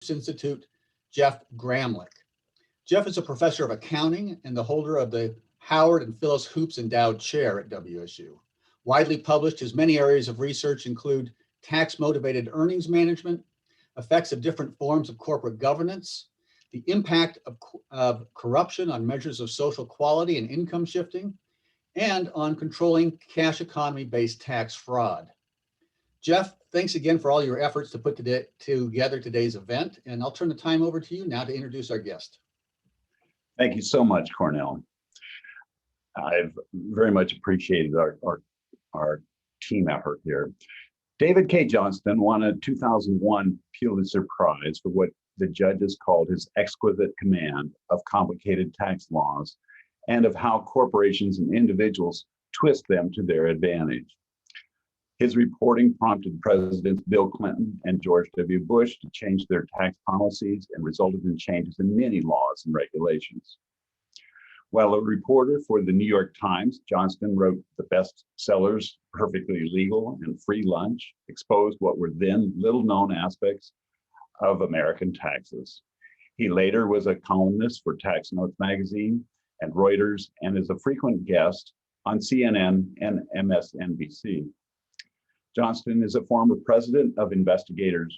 Institute, Jeff Gramlich. Jeff is a professor of accounting and the holder of the Howard and Phyllis Hoops Endowed Chair at WSU. Widely published, his many areas of research include tax-motivated earnings management, effects of different forms of corporate governance, the impact of corruption on measures of social quality and income shifting, and on controlling cash economy-based tax fraud. Jeff, thanks again for all your efforts to put together today's event, and I'll turn the time over to you now to introduce our guest. Thank you so much, Cornell. I've very much appreciated our team effort here. David K. Johnston won a 2001 Pulitzer Prize for what the judges called his exquisite command of complicated tax laws and of how corporations and individuals twist them to their advantage. His reporting prompted Presidents Bill Clinton and George W. Bush to change their tax policies and resulted in changes in many laws and regulations. While a reporter for the New York Times, Johnston wrote the bestsellers Perfectly Legal and Free Lunch, exposed what were then little-known aspects of American taxes. He later was a columnist for Tax Notes magazine and Reuters, and is a frequent guest on CNN and MSNBC. Johnston is a former president of Investigative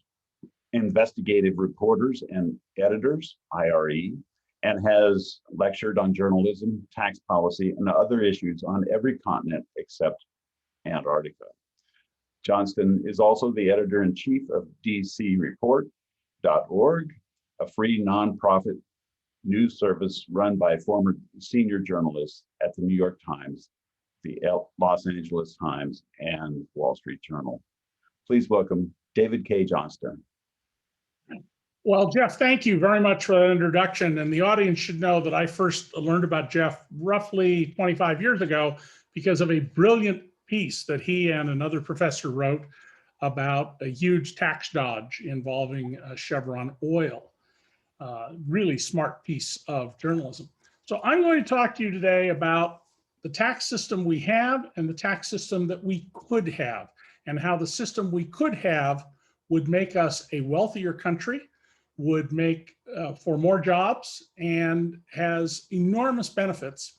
Reporters and Editors, IRE, and has lectured on journalism, tax policy, and other issues on every continent except Antarctica. Johnston is also the editor-in-chief of DCReport.org, a free nonprofit news service run by former senior journalists at the New York Times, the Los Angeles Times, and Wall Street Journal. Please welcome David K. Johnston. Well, Jeff, thank you very much for that introduction. And the audience should know that I first learned about Jeff roughly 25 years ago because of a brilliant piece that he and another professor wrote about a huge tax dodge involving Chevron oil. Really smart piece of journalism. So I'm going to talk to you today about the tax system we have and the tax system that we could have, and how the system we could have would make us a wealthier country, would make for more jobs, and has enormous benefits.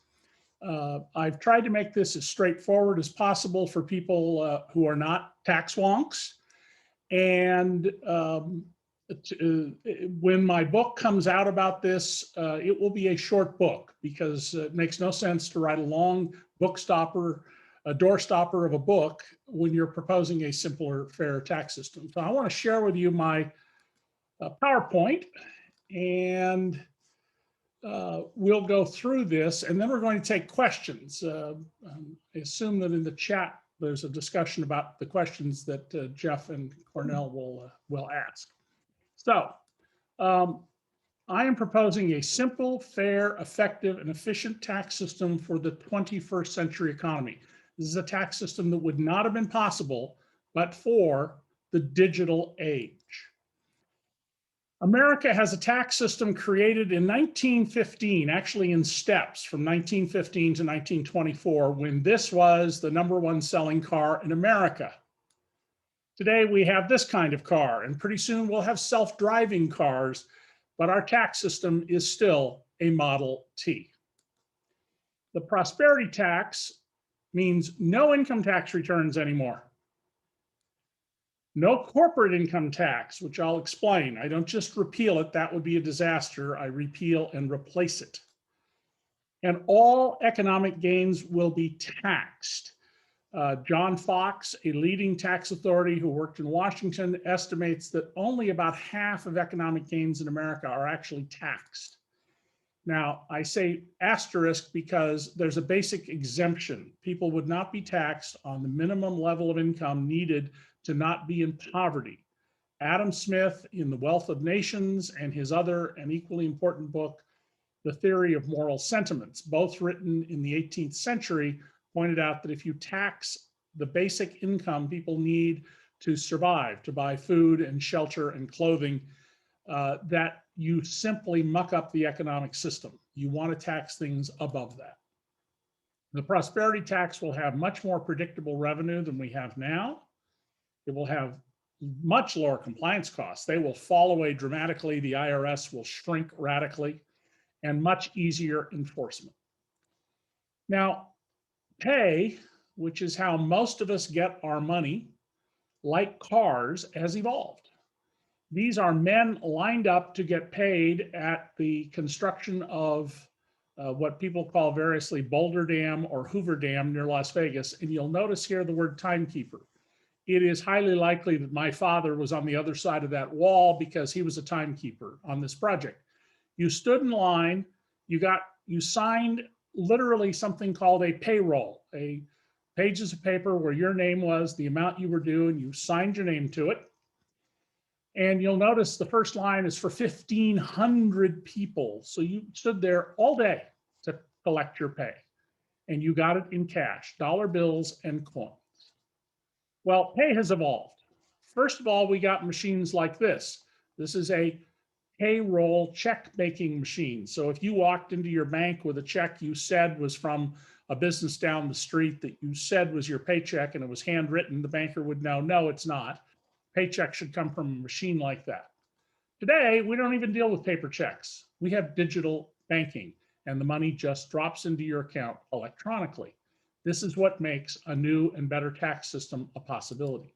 I've tried to make this as straightforward as possible for people who are not tax wonks. And when my book comes out about this, it will be a short book because it makes no sense to write a long book stopper, a door stopper of a book when you're proposing a simpler, fair tax system. So I want to share with you my PowerPoint, and we'll go through this, and then we're going to take questions. I assume that in the chat there's a discussion about the questions that Jeff and Cornell will ask. So I am proposing a simple, fair, effective, and efficient tax system for the 21st century economy. This is a tax system that would not have been possible but for the digital age. America has a tax system created in 1915, actually in steps from 1915 to 1924, when this was the #1 selling car in America. Today we have this kind of car, and pretty soon we'll have self-driving cars, but our tax system is still a Model T. The prosperity tax means no income tax returns anymore. No corporate income tax, which I'll explain. I don't just repeal it, that would be a disaster. I repeal and replace it. And all economic gains will be taxed. John Fox, a leading tax authority who worked in Washington, estimates that only about half of economic gains in America are actually taxed. Now, I say asterisk because there's a basic exemption. People would not be taxed on the minimum level of income needed to not be in poverty. Adam Smith, in The Wealth of Nations, and his other and equally important book, The Theory of Moral Sentiments, both written in the 18th century, pointed out that if you tax the basic income people need to survive, to buy food and shelter and clothing, that you simply muck up the economic system. You want to tax things above that. The prosperity tax will have much more predictable revenue than we have now. It will have much lower compliance costs. They will fall away dramatically. The IRS will shrink radically, and much easier enforcement. Now, pay, which is how most of us get our money, like cars, has evolved. These are men lined up to get paid at the construction of what people call variously Boulder Dam or Hoover Dam near Las Vegas. And you'll notice here the word timekeeper. It is highly likely that my father was on the other side of that wall because he was a timekeeper on this project. You stood in line, you signed literally something called a payroll, a pages of paper where your name was, the amount you were due, and you signed your name to it. And you'll notice the first line is for 1,500 people. So you stood there all day to collect your pay, and you got it in cash, dollar bills and coins. Well, pay has evolved. First of all, we got machines like this. This is a payroll check making machine. So if you walked into your bank with a check you said was from a business down the street that you said was your paycheck and it was handwritten, the banker would know, no, it's not. Paycheck should come from a machine like that. Today, we don't even deal with paper checks. We have digital banking, and the money just drops into your account electronically. This is what makes a new and better tax system a possibility.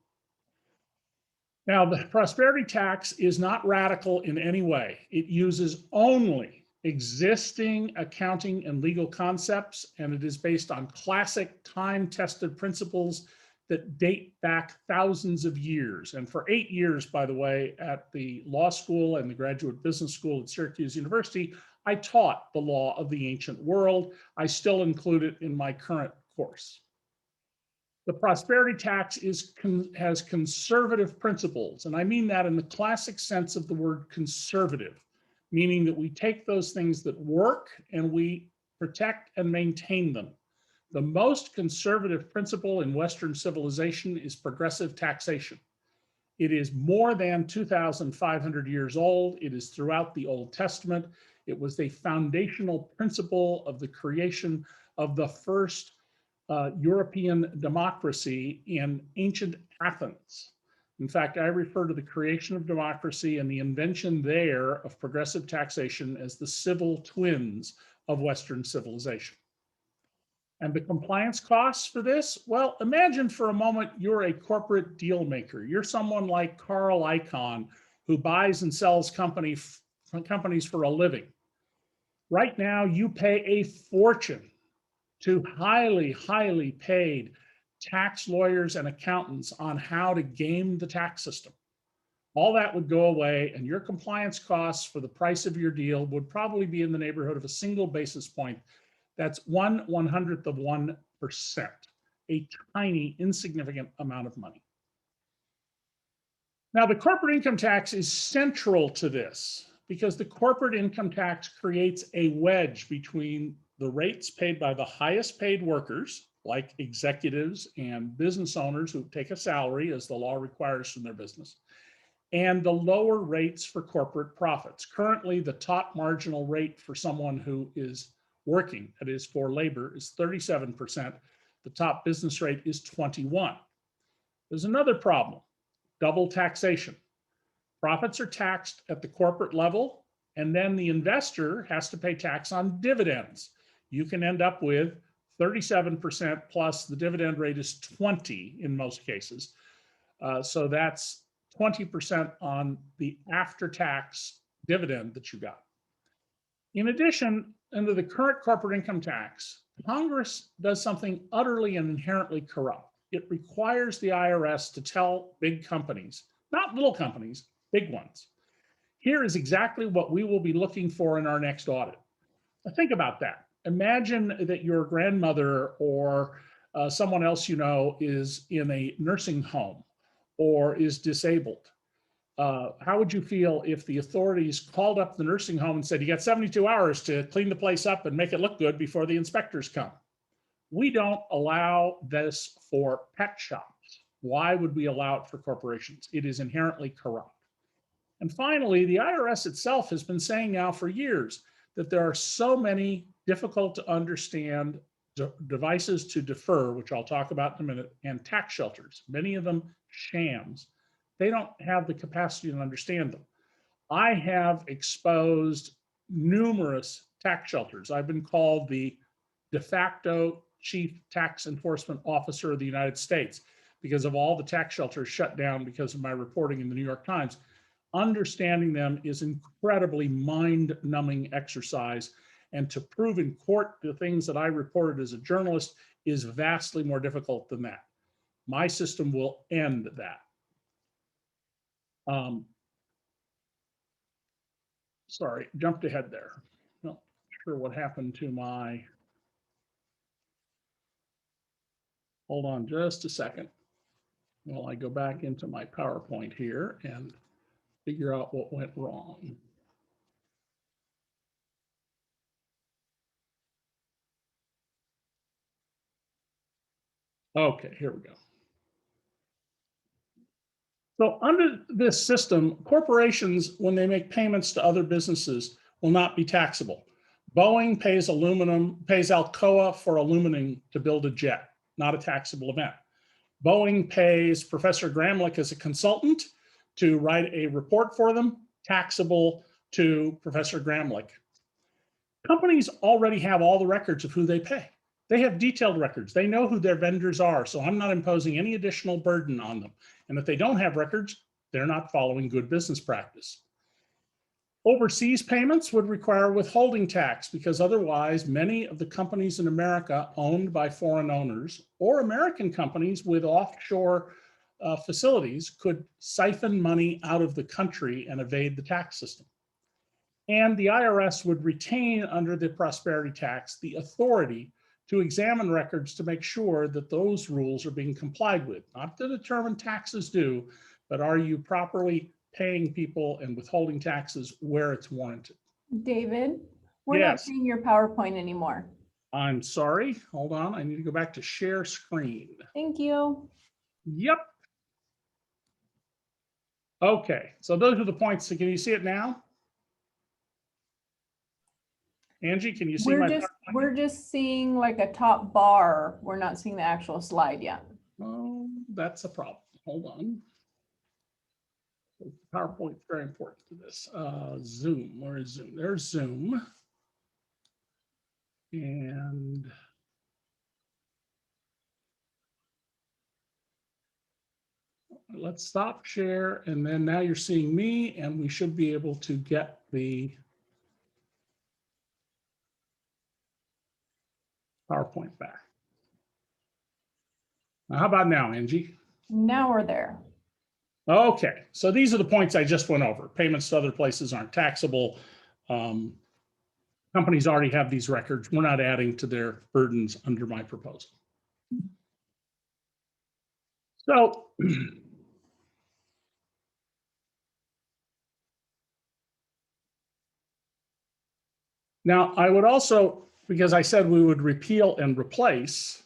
Now, the prosperity tax is not radical in any way. It uses only existing accounting and legal concepts, and it is based on classic time-tested principles that date back thousands of years. And for 8 years, by the way, at the law school and the graduate business school at Syracuse University, I taught the law of the ancient world. I still include it in my current course. The prosperity tax has conservative principles, and I mean that in the classic sense of the word conservative, meaning that we take those things that work and we protect and maintain them. The most conservative principle in Western civilization is progressive taxation. It is more than 2,500 years old. It is throughout the Old Testament. It was the foundational principle of the creation of the first European democracy in ancient Athens. In fact, I refer to the creation of democracy and the invention there of progressive taxation as the civil twins of Western civilization. And the compliance costs for this? Well, imagine for a moment you're a corporate deal maker. You're someone like Carl Icahn who buys and sells companies for a living. Right now, you pay a fortune to highly paid tax lawyers and accountants on how to game the tax system. All that would go away, and your compliance costs for the price of your deal would probably be in the neighborhood of a single basis point. That's 1/100th of 1%, a tiny, insignificant amount of money. Now, the corporate income tax is central to this because the corporate income tax creates a wedge between the rates paid by the highest paid workers, like executives and business owners who take a salary as the law requires from their business, and the lower rates for corporate profits. Currently, the top marginal rate for someone who is working, that is for labor, is 37%. The top business rate is 21%. There's another problem, double taxation. Profits are taxed at the corporate level, and then the investor has to pay tax on dividends. You can end up with 37% plus the dividend rate is 20 in most cases. So that's 20% on the after-tax dividend that you got. In addition, under the current corporate income tax, Congress does something utterly and inherently corrupt. It requires the IRS to tell big companies, not little companies, big ones, here is exactly what we will be looking for in our next audit. Now think about that. Imagine that your grandmother or someone else you know is in a nursing home or is disabled. How would you feel if the authorities called up the nursing home and said, you got 72 hours to clean the place up and make it look good before the inspectors come? We don't allow this for pet shops. Why would we allow it for corporations? It is inherently corrupt. And finally, the IRS itself has been saying now for years that there are so many difficult to understand devices to defer, which I'll talk about in a minute, and tax shelters, many of them shams, they don't have the capacity to understand them. I have exposed numerous tax shelters. I've been called the de facto chief tax enforcement officer of the United States because of all the tax shelters shut down because of my reporting in the New York Times. Understanding them is incredibly mind-numbing exercise, and to prove in court the things that I reported as a journalist is vastly more difficult than that. My system will end that. Sorry, jumped ahead there. Not sure what happened to my. Hold on just a second. While I go back into my PowerPoint here and figure out what went wrong. Okay, here we go. So under this system, corporations, when they make payments to other businesses, will not be taxable. Boeing pays Alcoa for aluminum to build a jet, not a taxable event. Boeing pays Professor Gramlich as a consultant to write a report for them, taxable to Professor Gramlich. Companies already have all the records of who they pay. They have detailed records. They know who their vendors are, so I'm not imposing any additional burden on them. And if they don't have records, they're not following good business practice. Overseas payments would require withholding tax because otherwise many of the companies in America owned by foreign owners or American companies with offshore facilities could siphon money out of the country and evade the tax system. And the IRS would retain under the prosperity tax the authority to examine records to make sure that those rules are being complied with, not to determine taxes due, but are you properly paying people and withholding taxes where it's warranted. David, we're not Yes. seeing your PowerPoint anymore. I'm sorry, hold on, I need to go back to share screen. Thank you. Yep. Okay, so those are the points. So can you see it now? Angie, can you see my PowerPoint? We're just seeing like a top bar. We're not seeing the actual slide yet. Oh, that's a problem. Hold on. PowerPoint is very important to this. Zoom, where is Zoom? There's Zoom. And let's stop share. And then now you're seeing me, and we should be able to get the PowerPoint back. Now, how about now, Angie? Now we're there. Okay, so these are the points I just went over. Payments to other places aren't taxable. Companies already have these records. We're not adding to their burdens under my proposal. So now I would also, because I said we would repeal and replace.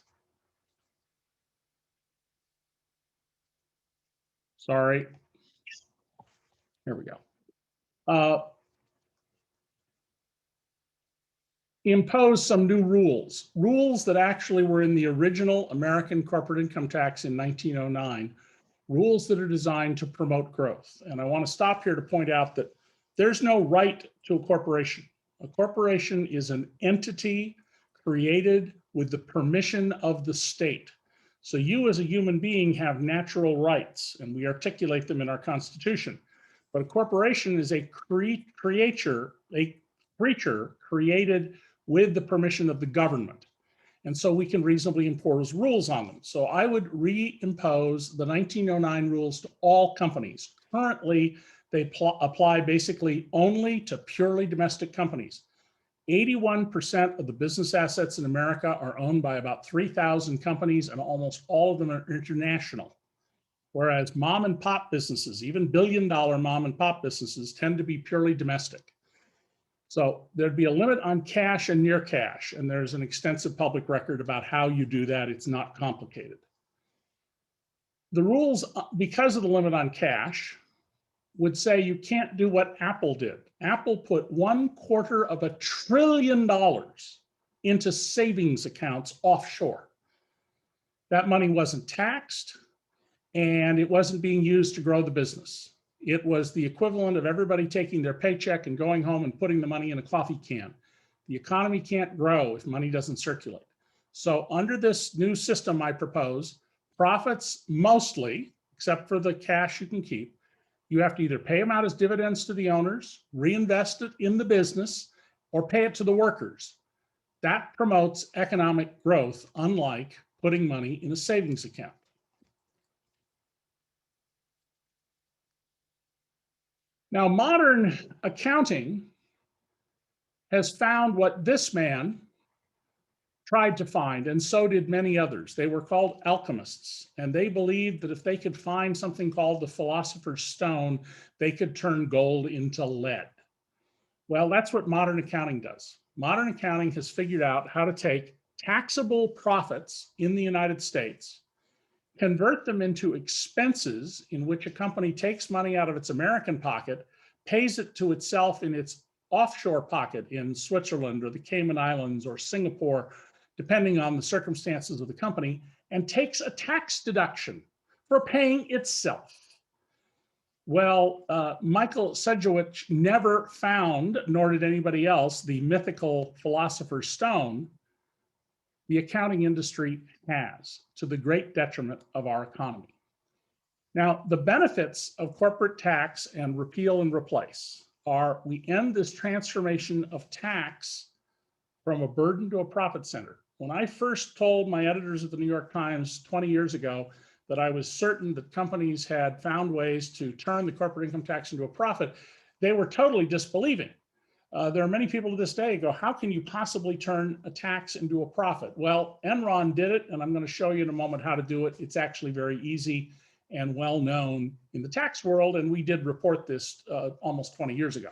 Sorry. Here we go. Impose some new rules that actually were in the original American corporate income tax in 1909, rules that are designed to promote growth. And I want to stop here to point out that there's no right to a corporation. A corporation is an entity created with the permission of the state. So you as a human being have natural rights, and we articulate them in our Constitution. But a corporation is a creature created with the permission of the government. And so we can reasonably impose rules on them. So I would reimpose the 1909 rules to all companies. Currently, they apply basically only to purely domestic companies. 81% of the business assets in America are owned by about 3,000 companies, and almost all of them are international. Whereas mom and pop businesses, even billion-dollar mom and pop businesses, tend to be purely domestic. So there'd be a limit on cash and near cash, and there's an extensive public record about how you do that. It's not complicated. The rules, because of the limit on cash, would say you can't do what Apple did. Apple put $250 billion into savings accounts offshore. That money wasn't taxed, and it wasn't being used to grow the business. It was the equivalent of everybody taking their paycheck and going home and putting the money in a coffee can. The economy can't grow if money doesn't circulate. So under this new system I propose, profits mostly, except for the cash you can keep, you have to either pay them out as dividends to the owners, reinvest it in the business, or pay it to the workers. That promotes economic growth, unlike putting money in a savings account. Now, modern accounting has found what this man tried to find, and so did many others. They were called alchemists, and they believed that if they could find something called the philosopher's stone, they could turn gold into lead. Well, that's what modern accounting does. Modern accounting has figured out how to take taxable profits in the United States, convert them into expenses in which a company takes money out of its American pocket, pays it to itself in its offshore pocket in Switzerland or the Cayman Islands or Singapore, depending on the circumstances of the company, and takes a tax deduction for paying itself. Well, Michael Sedgwick never found, nor did anybody else, the mythical philosopher's stone. The accounting industry has, to the great detriment of our economy. Now, the benefits of corporate tax and repeal and replace are we end this transformation of tax from a burden to a profit center. When I first told my editors at the New York Times 20 years ago that I was certain that companies had found ways to turn the corporate income tax into a profit, they were totally disbelieving. There are many people to this day who go, how can you possibly turn a tax into a profit? Well, Enron did it, and I'm going to show you in a moment how to do it. It's actually very easy and well known in the tax world, and we did report this almost 20 years ago.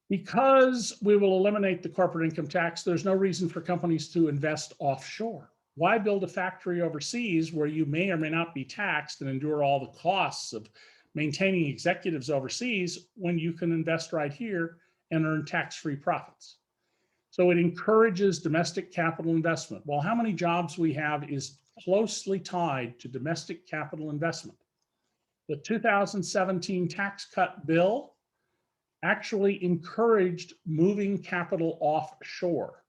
Because we will eliminate the corporate income tax, there's no reason for companies to invest offshore. Why build a factory overseas where you may or may not be taxed and endure all the costs of maintaining executives overseas when you can invest right here and earn tax-free profits? So it encourages domestic capital investment. Well, how many jobs we have is closely tied to domestic capital investment. The 2017 tax cut bill actually encouraged moving capital offshore.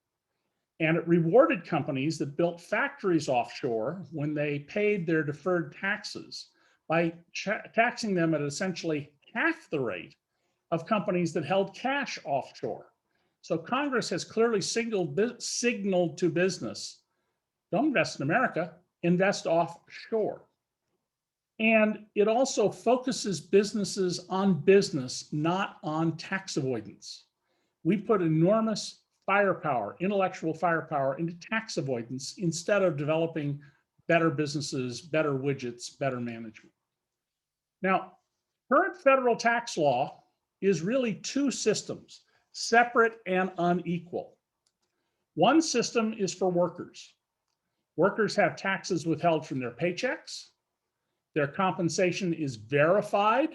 And it rewarded companies that built factories offshore when they paid their deferred taxes by taxing them at essentially half the rate of companies that held cash offshore. So Congress has clearly signaled to business, don't invest in America, invest offshore. And it also focuses businesses on business, not on tax avoidance. We put enormous firepower, intellectual firepower, into tax avoidance instead of developing better businesses, better widgets, better management. Now, current federal tax law is really two systems, separate and unequal. One system is for workers. Workers have taxes withheld from their paychecks. Their compensation is verified.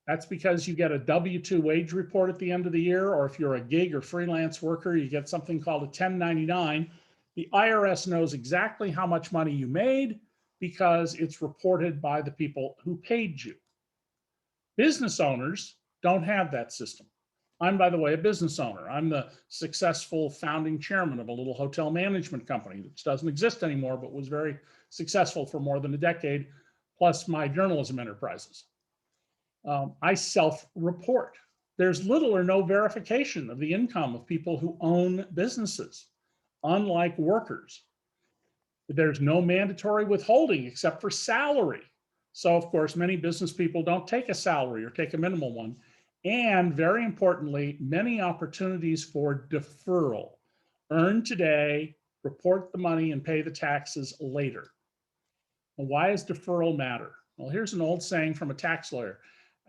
That's because you get a W-2 wage report at the end of the year, or if you're a gig or freelance worker, you get something called a 1099. The IRS knows exactly how much money you made because it's reported by the people who paid you. Business owners don't have that system. I'm, by the way, a business owner. I'm the successful founding chairman of a little hotel management company that doesn't exist anymore, but was very successful for more than a decade, plus my journalism enterprises. I self-report. There's little or no verification of the income of people who own businesses, unlike workers. There's no mandatory withholding except for salary. So, of course, many business people don't take a salary or take a minimal one. And very importantly, many opportunities for deferral. Earn today, report the money, and pay the taxes later. Well, why does deferral matter? Well, here's an old saying from a tax lawyer.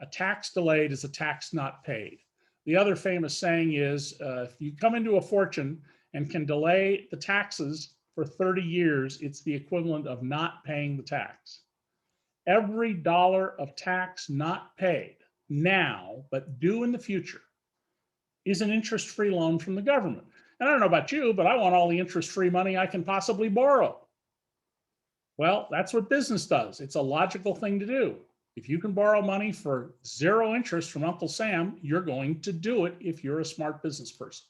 A tax delayed is a tax not paid. The other famous saying is, if you come into a fortune and can delay the taxes for 30 years, it's the equivalent of not paying the tax. Every dollar of tax not paid now, but due in the future, is an interest-free loan from the government. And I don't know about you, but I want all the interest-free money I can possibly borrow. Well, that's what business does. It's a logical thing to do. If you can borrow money for 0 interest from Uncle Sam, you're going to do it if you're a smart business person.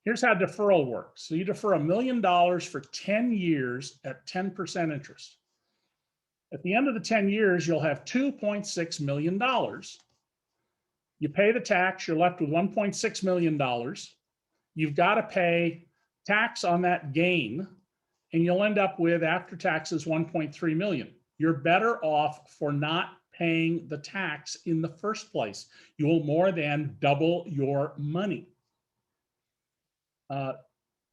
Here's how deferral works. So you defer $1 million for 10 years at 10% interest. At the end of the 10 years, you'll have $2.6 million. You pay the tax, you're left with $1.6 million. You've got to pay tax on that gain, and you'll end up with, after taxes, $1.3 million. You're better off for not paying the tax in the first place. You'll more than double your money.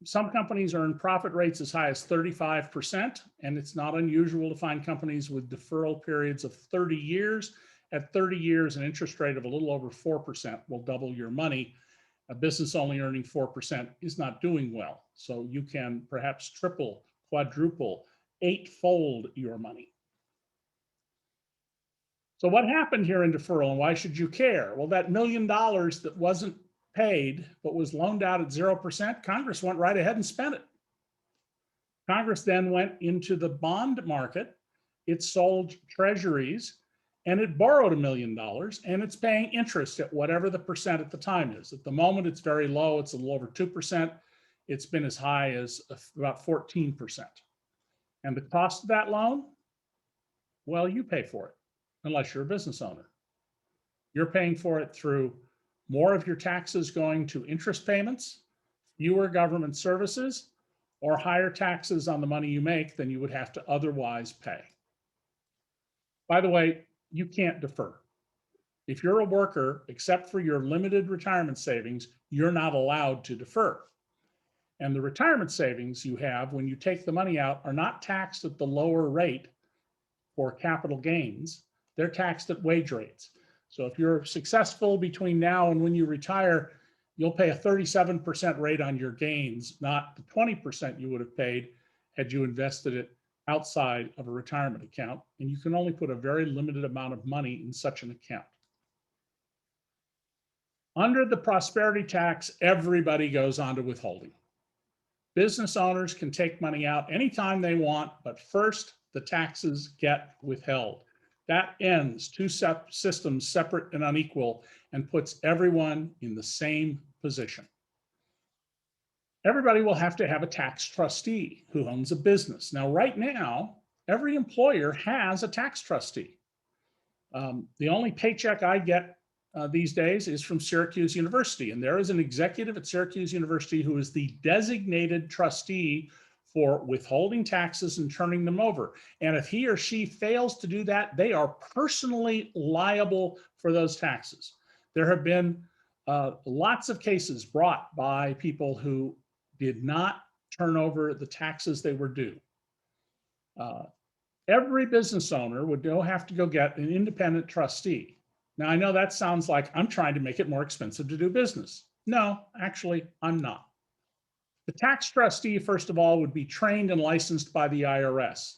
Some companies earn profit rates as high as 35%, and it's not unusual to find companies with deferral periods of 30 years. At 30 years, an interest rate of a little over 4% will double your money. A business only earning 4% is not doing well. So you can perhaps triple, quadruple, 8-fold your money. So what happened here in deferral, and why should you care? Well, that $1 million that wasn't paid but was loaned out at 0%, Congress went right ahead and spent it. Congress then went into the bond market. It sold treasuries and it borrowed $1 million, and it's paying interest at whatever the percent at the time is. At the moment, it's very low. It's a little over 2%. It's been as high as about 14%. And the cost of that loan? Well, you pay for it, unless you're a business owner. You're paying for it through more of your taxes going to interest payments, fewer government services, or higher taxes on the money you make than you would have to otherwise pay. By the way, you can't defer. If you're a worker, except for your limited retirement savings, you're not allowed to defer. And the retirement savings you have when you take the money out are not taxed at the lower rate for capital gains. They're taxed at wage rates. So if you're successful between now and when you retire, you'll pay a 37% rate on your gains, not the 20% you would have paid had you invested it outside of a retirement account. And you can only put a very limited amount of money in such an account. Under the prosperity tax, everybody goes on to withholding. Business owners can take money out anytime they want, but first the taxes get withheld. That ends two systems separate and unequal and puts everyone in the same position. Everybody will have to have a tax trustee who owns a business. Now, right now, every employer has a tax trustee. The only paycheck I get these days is from Syracuse University, and there is an executive at Syracuse University who is the designated trustee for withholding taxes and turning them over. And if he or she fails to do that, they are personally liable for those taxes. There have been lots of cases brought by people who did not turn over the taxes they were due. Every business owner would have to go get an independent trustee. Now, I know that sounds like I'm trying to make it more expensive to do business. No, actually, I'm not. The tax trustee, first of all, would be trained and licensed by the IRS.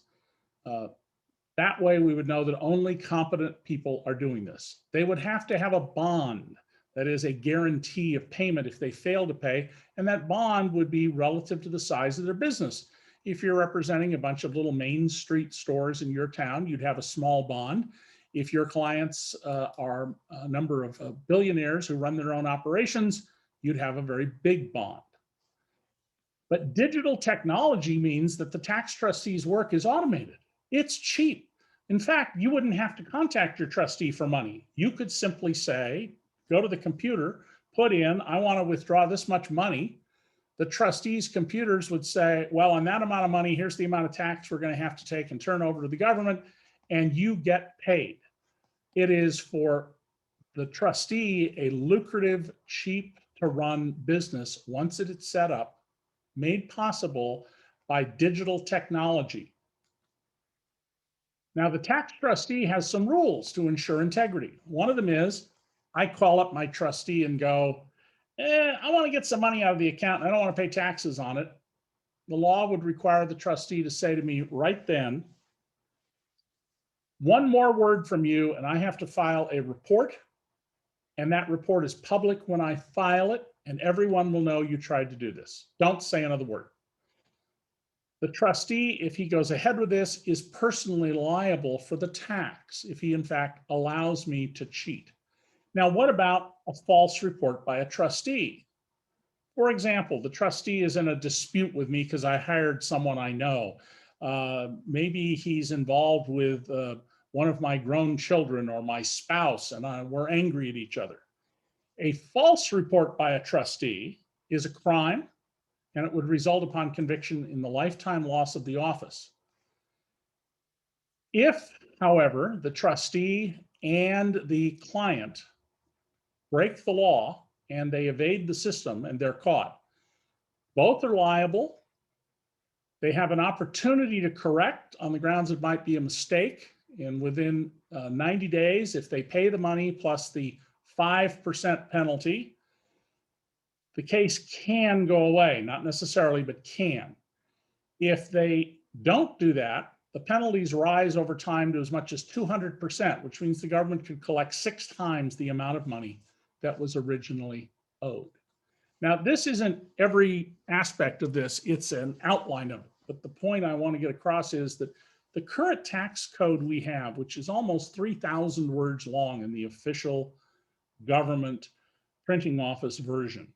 That way, we would know that only competent people are doing this. They would have to have a bond that is a guarantee of payment if they fail to pay, and that bond would be relative to the size of their business. If you're representing a bunch of little Main Street stores in your town, you'd have a small bond. If your clients are a number of billionaires who run their own operations, you'd have a very big bond. But digital technology means that the tax trustee's work is automated. It's cheap. In fact, you wouldn't have to contact your trustee for money. You could simply say, go to the computer, put in, I want to withdraw this much money. The trustees' computers would say, well, on that amount of money, here's the amount of tax we're going to have to take and turn over to the government, and you get paid. It is for the trustee a lucrative, cheap to run business once it is set up, made possible by digital technology. Now, the tax trustee has some rules to ensure integrity. One of them is I call up my trustee and go, I want to get some money out of the account and I don't want to pay taxes on it. The law would require the trustee to say to me right then, one more word from you and I have to file a report, and that report is public when I file it, and everyone will know you tried to do this. Don't say another word. The trustee, if he goes ahead with this, is personally liable for the tax if he in fact allows me to cheat. Now, what about a false report by a trustee? For example, the trustee is in a dispute with me because I hired someone I know. Maybe he's involved with one of my grown children or my spouse, and we're angry at each other. A false report by a trustee is a crime, and it would result upon conviction in the lifetime loss of the office. If, however, the trustee and the client break the law and they evade the system and they're caught, both are liable. They have an opportunity to correct on the grounds it might be a mistake. And within 90 days, if they pay the money plus the 5% penalty, the case can go away, not necessarily, but can. If they don't do that, the penalties rise over time to as much as 200%, which means the government could collect 6 times the amount of money that was originally owed. Now, this isn't every aspect of this, it's an outline of it. But the point I want to get across is that the current tax code we have, which is almost 3,000 words long in the official government printing office version.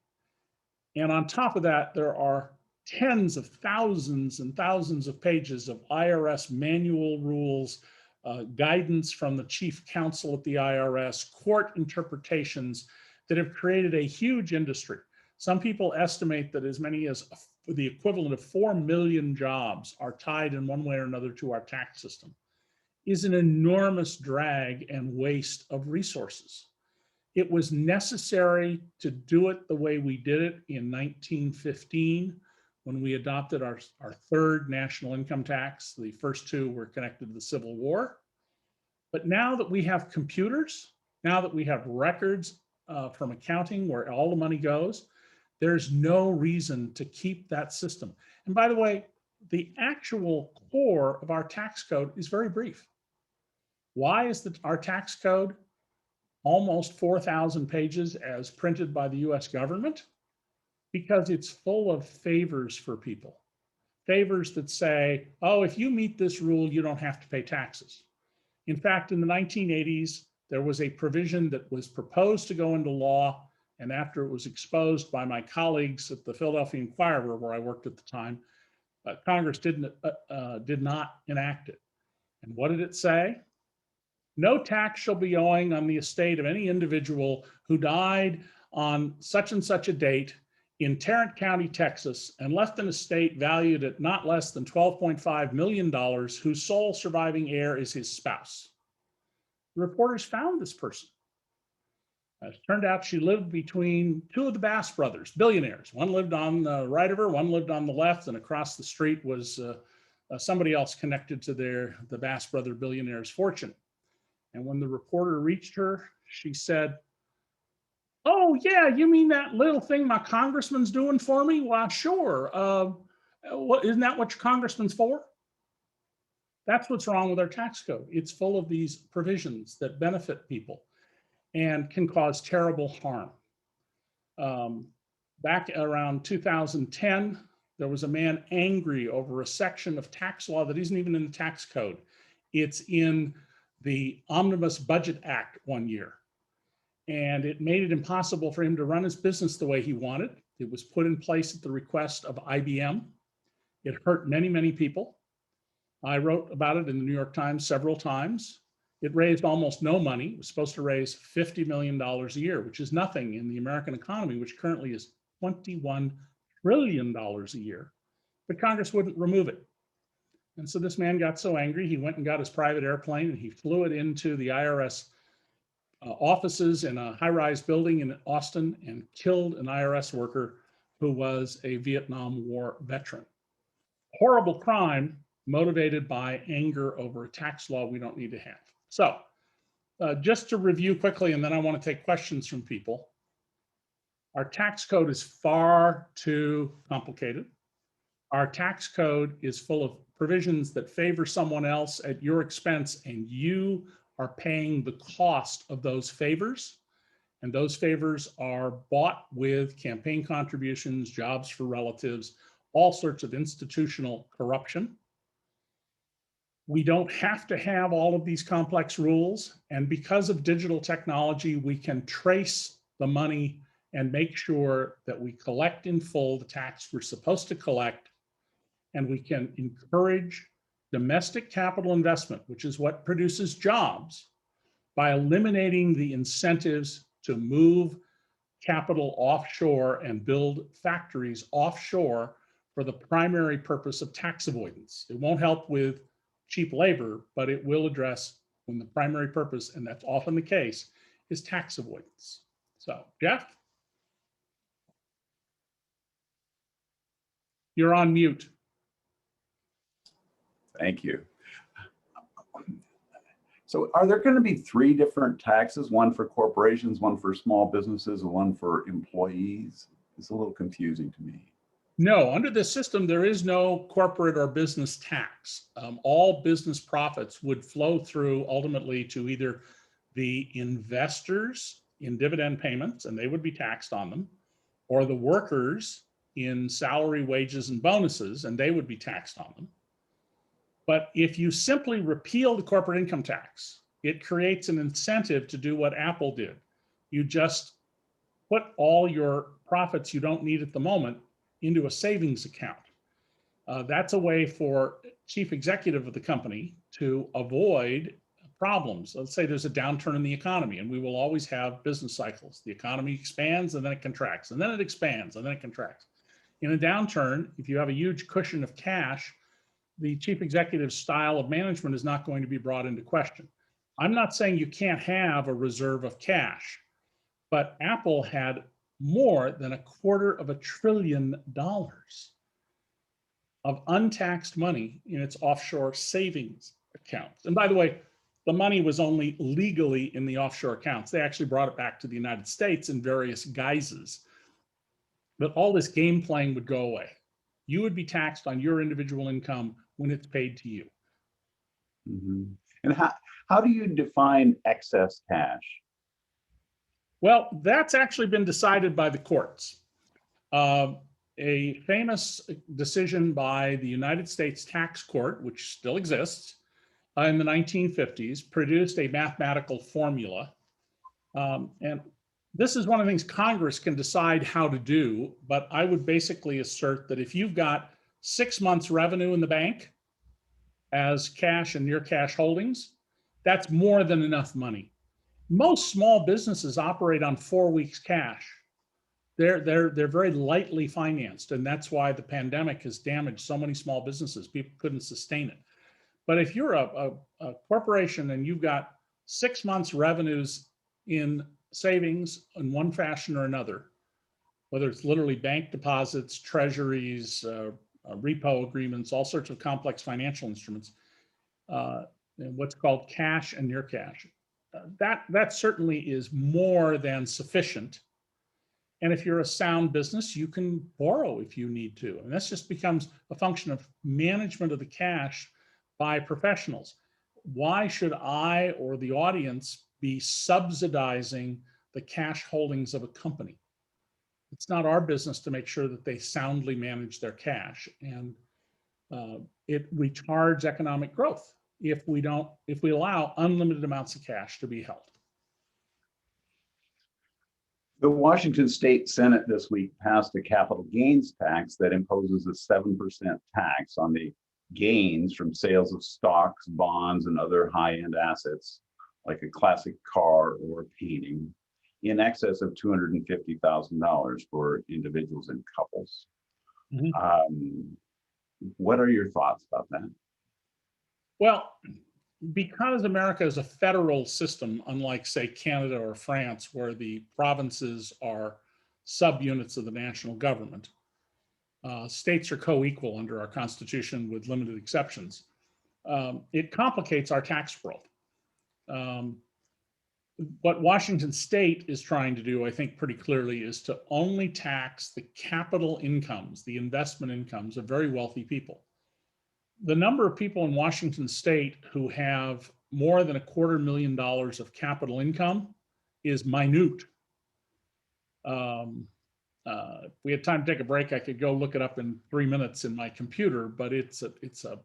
And on top of that, there are tens of thousands and thousands of pages of IRS manual rules, guidance from the chief counsel at the IRS, court interpretations that have created a huge industry. Some people estimate that as many as the equivalent of 4 million jobs are tied in one way or another to our tax system. Is an enormous drag and waste of resources. It was necessary to do it the way we did it in 1915 when we adopted our third national income tax. The first 2 were connected to the Civil War. But now that we have computers, now that we have records from accounting where all the money goes, there's no reason to keep that system. And by the way, the actual core of our tax code is very brief. Why is our tax code almost 4,000 pages as printed by the US government? Because it's full of favors for people. Favors that say, oh, if you meet this rule, you don't have to pay taxes. In fact, in the 1980s, there was a provision that was proposed to go into law, and after it was exposed by my colleagues at the Philadelphia Inquirer, where I worked at the time, Congress did not enact it. And what did it say? No tax shall be owing on the estate of any individual who died on such and such a date in Tarrant County, Texas, and left an estate valued at not less than $12.5 million, whose sole surviving heir is his spouse. The reporters found this person. As it turned out, she lived between 2 of the Bass brothers, billionaires. One lived on the right of her, one lived on the left, and across the street was somebody else connected to the Bass brother billionaire's fortune. And when the reporter reached her, she said, oh, yeah, you mean that little thing my congressman's doing for me? Why, sure. Isn't that what your congressman's for? That's what's wrong with our tax code. It's full of these provisions that benefit people and can cause terrible harm. Back around 2010, there was a man angry over a section of tax law that isn't even in the tax code. It's in the Omnibus Budget Act one year. And it made it impossible for him to run his business the way he wanted. It was put in place at the request of IBM. It hurt many, many people. I wrote about it in the New York Times several times. It raised almost no money. It was supposed to raise $50 million a year, which is nothing in the American economy, which currently is $21 trillion a year. But Congress wouldn't remove it. And so this man got so angry, he went and got his private airplane and he flew it into the IRS offices in a high-rise building in Austin and killed an IRS worker who was a Vietnam War veteran. Horrible crime motivated by anger over a tax law we don't need to have. So just to review quickly, and then I want to take questions from people. Our tax code is far too complicated. Our tax code is full of provisions that favor someone else at your expense, and you are paying the cost of those favors. And those favors are bought with campaign contributions, jobs for relatives, all sorts of institutional corruption. We don't have to have all of these complex rules. And because of digital technology, we can trace the money and make sure that we collect in full the tax we're supposed to collect. And we can encourage domestic capital investment, which is what produces jobs, by eliminating the incentives to move capital offshore and build factories offshore for the primary purpose of tax avoidance. It won't help with cheap labor, but it will address when the primary purpose, and that's often the case, is tax avoidance. So, Jeff? You're on mute. Thank you. So are there going to be 3 different taxes, one for corporations, one for small businesses, and one for employees? It's a little confusing to me. No, under this system, there is no corporate or business tax. All business profits would flow through ultimately to either the investors in dividend payments, and they would be taxed on them, or the workers in salary, wages, and bonuses, and they would be taxed on them. But if you simply repeal the corporate income tax, it creates an incentive to do what Apple did. You just put all your profits you don't need at the moment into a savings account. That's a way for chief executive of the company to avoid problems. Let's say there's a downturn in the economy, and we will always have business cycles. The economy expands and then it contracts, and then it expands and then it contracts. In a downturn, if you have a huge cushion of cash, the chief executive's style of management is not going to be brought into question. I'm not saying you can't have a reserve of cash, but Apple had more than $250 billion of untaxed money in its offshore savings accounts. And by the way, the money was only legally in the offshore accounts. They actually brought it back to the United States in various guises. But all this game playing would go away. You would be taxed on your individual income when it's paid to you. Mm-hmm. And how do you define excess cash? Well, that's actually been decided by the courts. A famous decision by the United States Tax Court, which still exists, in the 1950s, produced a mathematical formula. And this is one of the things Congress can decide how to do, but I would basically assert that if you've got 6 months revenue in the bank as cash and near cash holdings, that's more than enough money. Most small businesses operate on 4 weeks cash. They're very lightly financed, and that's why the pandemic has damaged so many small businesses. People couldn't sustain it. But if you're a corporation and you've got 6 months revenues in savings in one fashion or another, whether it's literally bank deposits, treasuries, repo agreements, all sorts of complex financial instruments, and what's called cash and near cash, that certainly is more than sufficient. And if you're a sound business, you can borrow if you need to. And this just becomes a function of management of the cash by professionals. Why should I or the audience be subsidizing the cash holdings of a company? It's not our business to make sure that they soundly manage their cash. And it retards economic growth if we allow unlimited amounts of cash to be held. The Washington State Senate this week passed a capital gains tax that imposes a 7% tax on the gains from sales of stocks, bonds, and other high-end assets, like a classic car or a painting, in excess of $250,000 for individuals and couples. Mm-hmm. What are your thoughts about that? Well, because America is a federal system, unlike, say, Canada or France, where the provinces are subunits of the national government, states are co-equal under our Constitution with limited exceptions. It complicates our tax world. What Washington State is trying to do, I think pretty clearly, is to only tax the capital incomes, the investment incomes of very wealthy people. The number of people in Washington State who have more than $250,000 of capital income is minute. If we had time to take a break, I could go look it up in 3 minutes in my computer, but it's a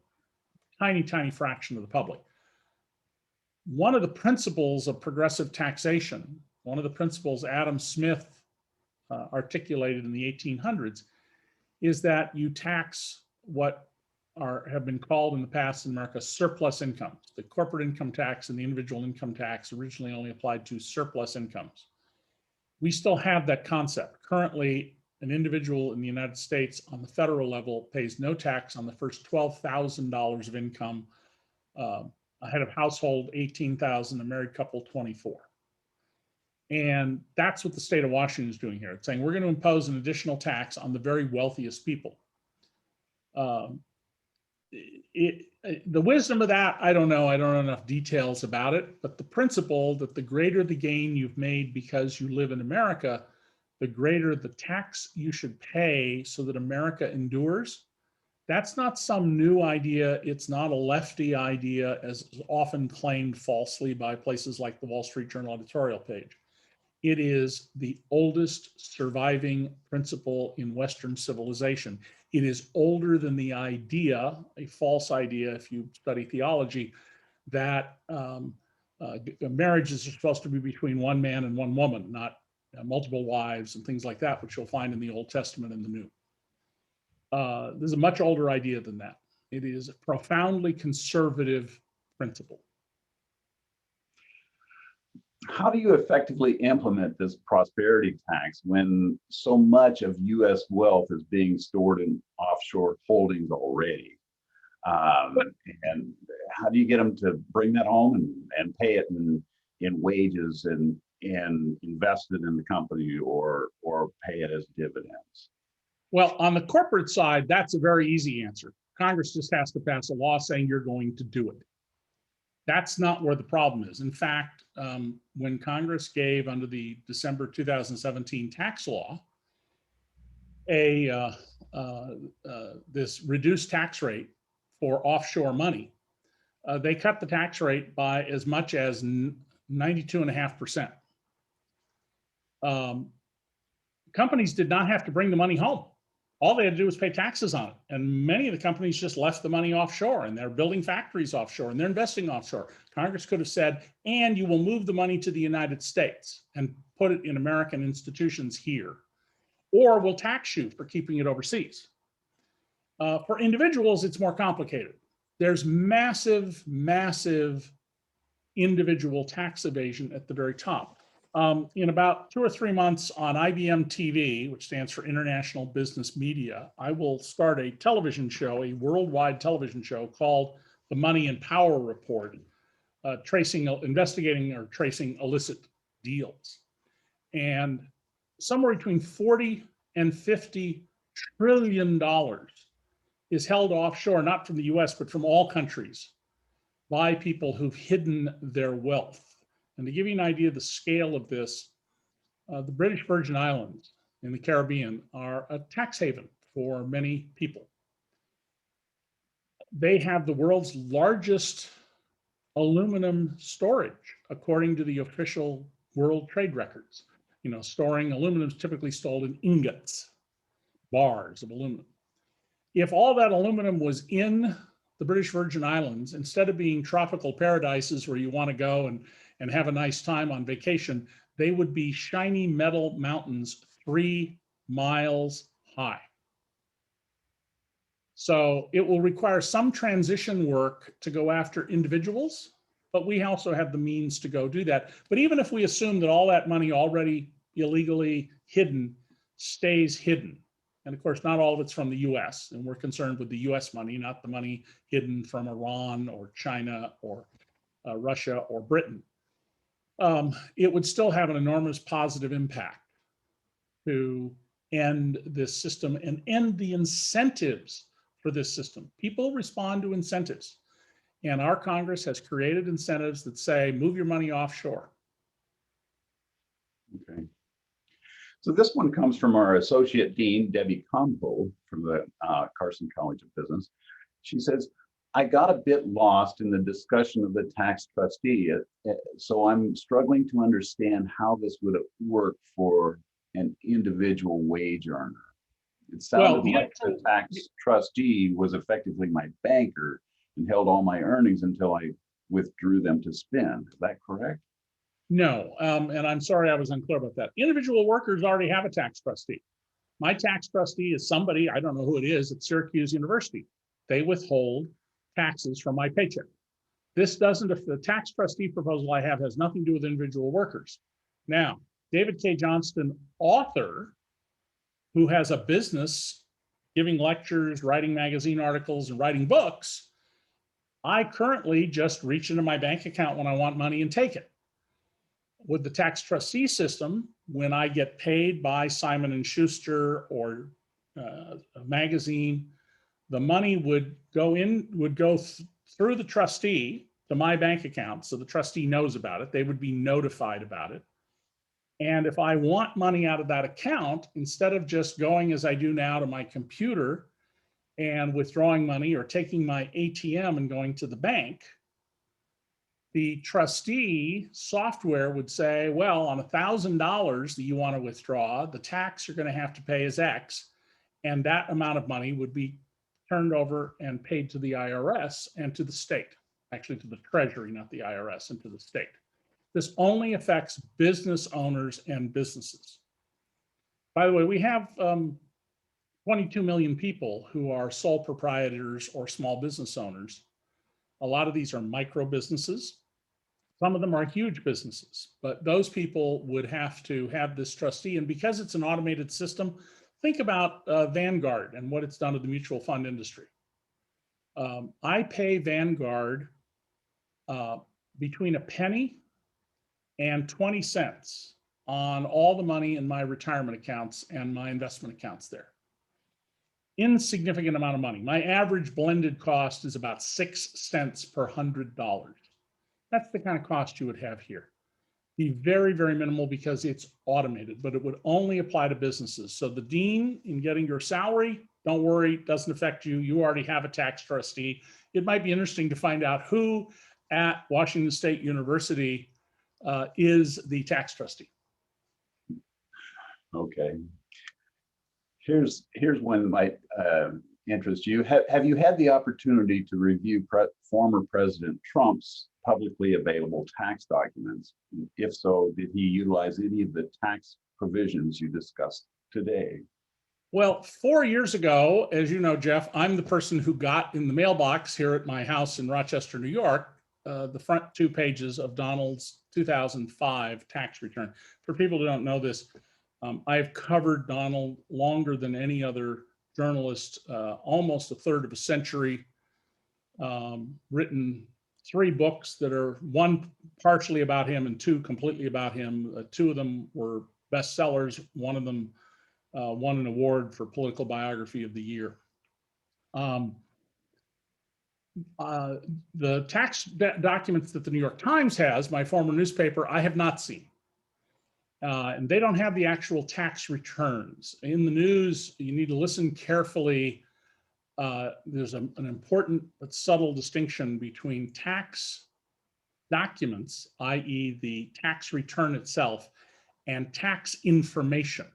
tiny, tiny fraction of the public. One of the principles of progressive taxation, one of the principles Adam Smith articulated in the 1800s, is that you tax what have been called in the past in America surplus incomes. The corporate income tax and the individual income tax originally only applied to surplus incomes. We still have that concept. Currently, an individual in the United States on the federal level pays no tax on the first $12,000 of income, a head of household 18,000, a married couple 24. And that's what the state of Washington is doing here. It's saying we're going to impose an additional tax on the very wealthiest people. The wisdom of that, I don't know. I don't know enough details about it, but the principle that the greater the gain you've made because you live in America, the greater the tax you should pay so that America endures. That's not some new idea. It's not a lefty idea, as often claimed falsely by places like the Wall Street Journal editorial page. It is the oldest surviving principle in Western civilization. It is older than the idea, a false idea if you study theology, that marriages are supposed to be between one man and one woman, not multiple wives and things like that, which you'll find in the Old Testament and the New. There's a much older idea than that. It is a profoundly conservative principle. How do you effectively implement this prosperity tax when so much of U.S. wealth is being stored in offshore holdings already? And how do you get them to bring that home and pay it in wages and invest it in the company or pay it as dividends? Well, on the corporate side, that's a very easy answer. Congress just has to pass a law saying you're going to do it. That's not where the problem is. In fact, when Congress gave under the December 2017 tax law this reduced tax rate for offshore money, they cut the tax rate by as much as 92.5%. Companies did not have to bring the money home. All they had to do was pay taxes on it. And many of the companies just left the money offshore, and they're building factories offshore and they're investing offshore. Congress could have said, and you will move the money to the United States and put it in American institutions here, or we'll tax you for keeping it overseas. For individuals, it's more complicated. There's massive, massive individual tax evasion at the very top. In about 2 or 3 months on IBM TV, which stands for International Business Media, I will start a television show, a worldwide television show called The Money and Power Report, investigating or tracing illicit deals. And somewhere between 40 and 50 trillion dollars is held offshore, not from the US, but from all countries by people who've hidden their wealth. And to give you an idea of the scale of this, the British Virgin Islands in the Caribbean are a tax haven for many people. They have the world's largest aluminum storage, according to the official world trade records. You know, storing aluminum is typically stored in ingots, bars of aluminum. If all that aluminum was in the British Virgin Islands, instead of being tropical paradises where you want to go and have a nice time on vacation, they would be shiny metal mountains 3 miles high. So it will require some transition work to go after individuals, but we also have the means to go do that. But even if we assume that all that money already illegally hidden stays hidden, and of course, not all of it's from the US, and we're concerned with the US money, not the money hidden from Iran or China or Russia or Britain. It would still have an enormous positive impact to end this system and end the incentives for this system. People respond to incentives, and our Congress has created incentives that say, move your money offshore. Okay. So this one comes from our Associate Dean, Debbie Compo, from the Carson College of Business. She says, I got a bit lost in the discussion of the tax trustee, so I'm struggling to understand how this would work for an individual wage earner. It Well, sounded like the tax trustee was effectively my banker and held all my earnings until I withdrew them to spend. Is that correct? no, and I'm sorry I was unclear about that. Individual workers already have a tax trustee. My tax trustee is somebody, I don't know who it is, at Syracuse University. They withhold taxes from my paycheck. This doesn't, if the tax trustee proposal I have has nothing to do with individual workers. Now, David K. Johnston, author, who has a business giving lectures, writing magazine articles, and writing books, I currently just reach into my bank account when I want money and take it. With the tax trustee system, when I get paid by Simon & Schuster or a magazine, the money would go through the trustee to my bank account. So the trustee knows about it. They would be notified about it. And if I want money out of that account, instead of just going as I do now to my computer and withdrawing money or taking my ATM and going to the bank, the trustee software would say, well, on $1,000 that you want to withdraw, the tax you're going to have to pay is X. And that amount of money would be turned over and paid to the IRS and to the state, actually to the Treasury, not the IRS, and to the state. This only affects business owners and businesses. By the way, we have 22 million people who are sole proprietors or small business owners. A lot of these are micro businesses. Some of them are huge businesses, but those people would have to have this trustee. And because it's an automated system, think about Vanguard and what it's done to the mutual fund industry. I pay Vanguard between a penny and 20 cents on all the money in my retirement accounts and my investment accounts there. Insignificant amount of money. My average blended cost is about 6 cents per $100. That's the kind of cost you would have here. Be very, very minimal because it's automated, but it would only apply to businesses. So the dean in getting your salary, don't worry, it doesn't affect you. You already have a tax trustee. It might be interesting to find out who at Washington State University is the tax trustee. Okay. Here's one might interest you. Have you had the opportunity to review former President Trump's publicly available tax documents? If so, did he utilize any of the tax provisions you discussed today? Well, 4 years ago, as you know, Jeff, I'm the person who got in the mailbox here at my house in Rochester, New York, the front 2 pages of Donald's 2005 tax return. For people who don't know this, I've covered Donald longer than any other journalist, almost a third of a century, written 3 books that are 1 partially about him and 2 completely about him. 2 of them were bestsellers. 1 of them won an award for Political Biography of the Year. The tax documents that the New York Times has, my former newspaper, I have not seen. And they don't have the actual tax returns. In the news, you need to listen carefully. There's an important but subtle distinction between tax documents, i.e. the tax return itself, and tax information.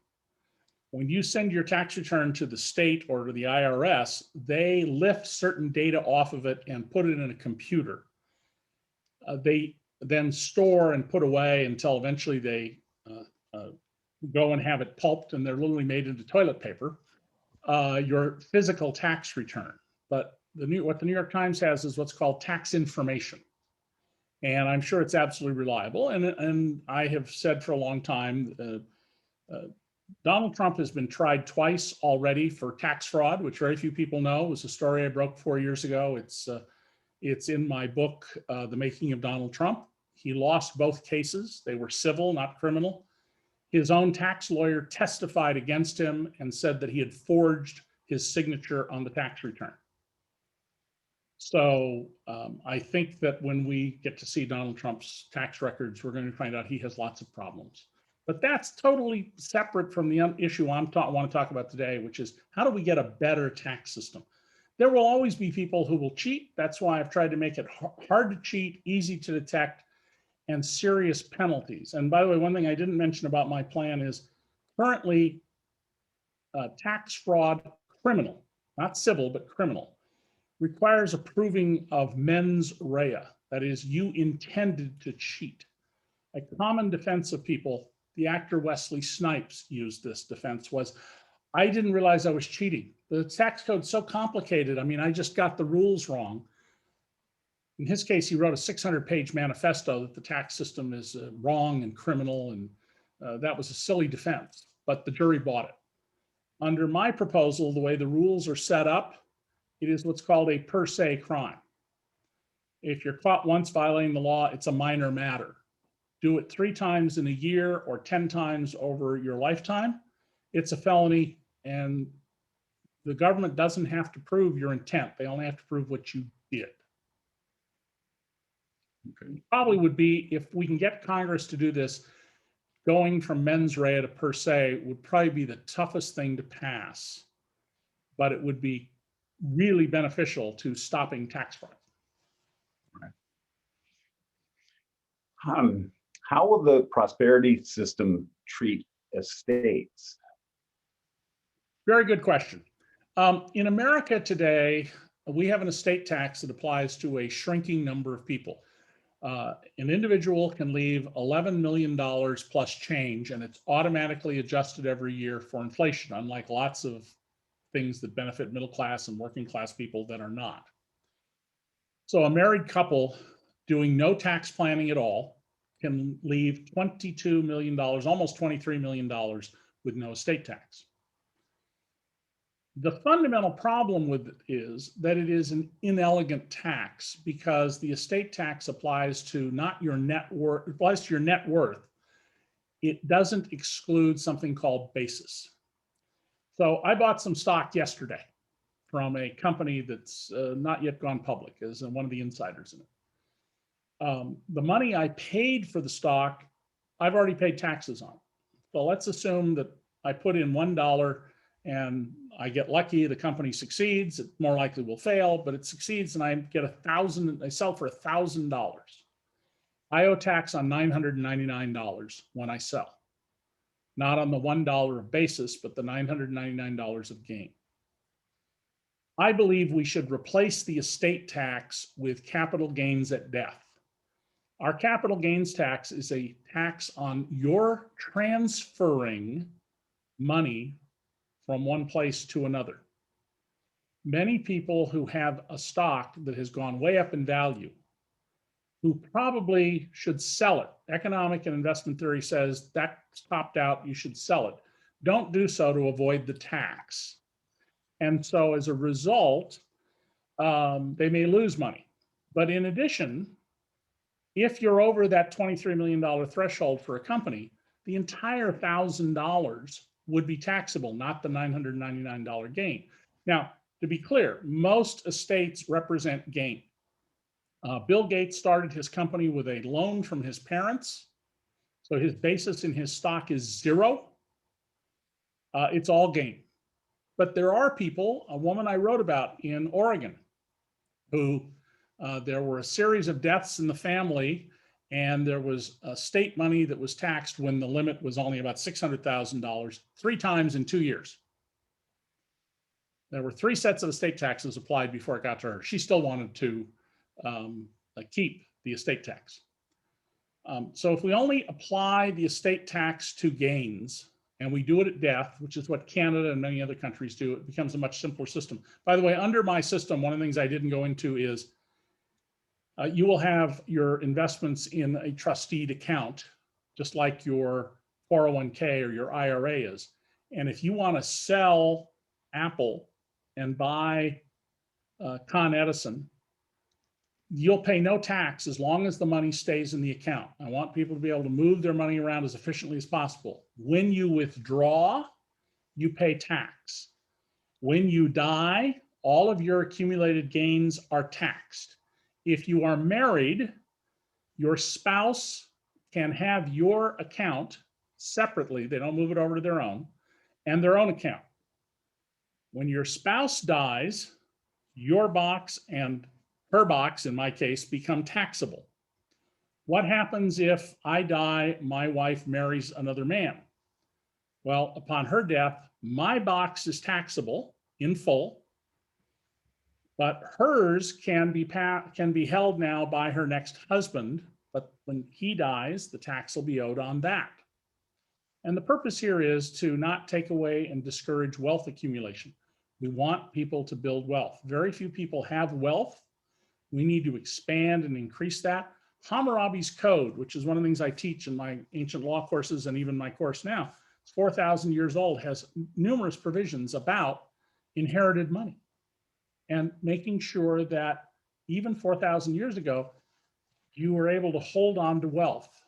When you send your tax return to the state or to the IRS, they lift certain data off of it and put it in a computer. They then store and put away until eventually they go and have it pulped and they're literally made into toilet paper, your physical tax return. But what the New York Times has is what's called tax information. And I'm sure it's absolutely reliable. And I have said for a long time, Donald Trump has been tried twice already for tax fraud, which very few people know. It was a story I broke 4 years ago. It's in my book, The Making of Donald Trump. He lost both cases. They were civil, not criminal. His own tax lawyer testified against him and said that he had forged his signature on the tax return. So I think that when we get to see Donald Trump's tax records, we're going to find out he has lots of problems. But that's totally separate from the issue I want to talk about today, which is how do we get a better tax system? There will always be people who will cheat. That's why I've tried to make it hard to cheat, easy to detect, and serious penalties. And by the way, one thing I didn't mention about my plan is currently tax fraud criminal, not civil, but criminal, requires a proving of mens rea. That is, you intended to cheat. A common defense of people, the actor Wesley Snipes used this defense, was, I didn't realize I was cheating. The tax code's so complicated. I mean, I just got the rules wrong. In his case, he wrote a 600-page manifesto that the tax system is wrong and criminal, and that was a silly defense, but the jury bought it. Under my proposal, the way the rules are set up, it is what's called a per se crime. If you're caught once violating the law, it's a minor matter. Do it 3 times in a year or 10 times over your lifetime, it's a felony, and the government doesn't have to prove your intent. They only have to prove what you did. Okay. Probably would be, if we can get Congress to do this, going from mens rea to per se would probably be the toughest thing to pass, but it would be really beneficial to stopping tax fraud. How will the prosperity system treat estates? Very good question. In America today, we have an estate tax that applies to a shrinking number of people. An individual can leave $11 million plus change, and it's automatically adjusted every year for inflation, unlike lots of things that benefit middle class and working class people that are not. So a married couple doing no tax planning at all can leave $22 million, almost $23 million with no estate tax. The fundamental problem with it is that it is an inelegant tax, because the estate tax applies to not your net worth, it applies to your net worth. It doesn't exclude something called basis. So I bought some stock yesterday from a company that's not yet gone public, as one of the insiders in it. The money I paid for the stock, I've already paid taxes on. So let's assume that I put in $1 and I get lucky, the company succeeds. It more likely will fail, but it succeeds, and I get $1,000, I sell for $1,000. I owe tax on $999 when I sell, not on the $1 of basis, but the $999 of gain. I believe we should replace the estate tax with capital gains at death. Our capital gains tax is a tax on your transferring money from one place to another. Many people who have a stock that has gone way up in value, who probably should sell it. Economic and investment theory says that's topped out, you should sell it. Don't do so to avoid the tax. And so as a result, they may lose money. But in addition, if you're over that $23 million threshold for a company, the entire $1,000 would be taxable, not the $999 gain. Now, to be clear, most estates represent gain. Bill Gates started his company with a loan from his parents. So his basis in his stock is 0. It's all gain. But there are people, a woman I wrote about in Oregon, who there were a series of deaths in the family, and there was state money that was taxed when the limit was only about $600,000, 3 times in 2 years. There were 3 sets of estate taxes applied before it got to her. She still wanted to keep the estate tax. So if we only apply the estate tax to gains, and we do it at death, which is what Canada and many other countries do, it becomes a much simpler system. By the way, under my system, one of the things I didn't go into is you will have your investments in a trustee account, just like your 401k or your IRA is. And if you want to sell Apple and buy Con Edison, you'll pay no tax as long as the money stays in the account. I want people to be able to move their money around as efficiently as possible. When you withdraw, you pay tax. When you die, all of your accumulated gains are taxed. If you are married, your spouse can have your account separately. They don't move it over to their own, and their own account. When your spouse dies, your box and her box, in my case, become taxable. What happens if I die, my wife marries another man? Well, upon her death, my box is taxable in full, but hers can be held now by her next husband. But when he dies, the tax will be owed on that. And the purpose here is to not take away and discourage wealth accumulation. We want people to build wealth. Very few people have wealth. We need to expand and increase that. Hammurabi's Code, which is one of the things I teach in my ancient law courses and even my course now, it's 4,000 years old, has numerous provisions about inherited money and making sure that even 4,000 years ago, you were able to hold on to wealth.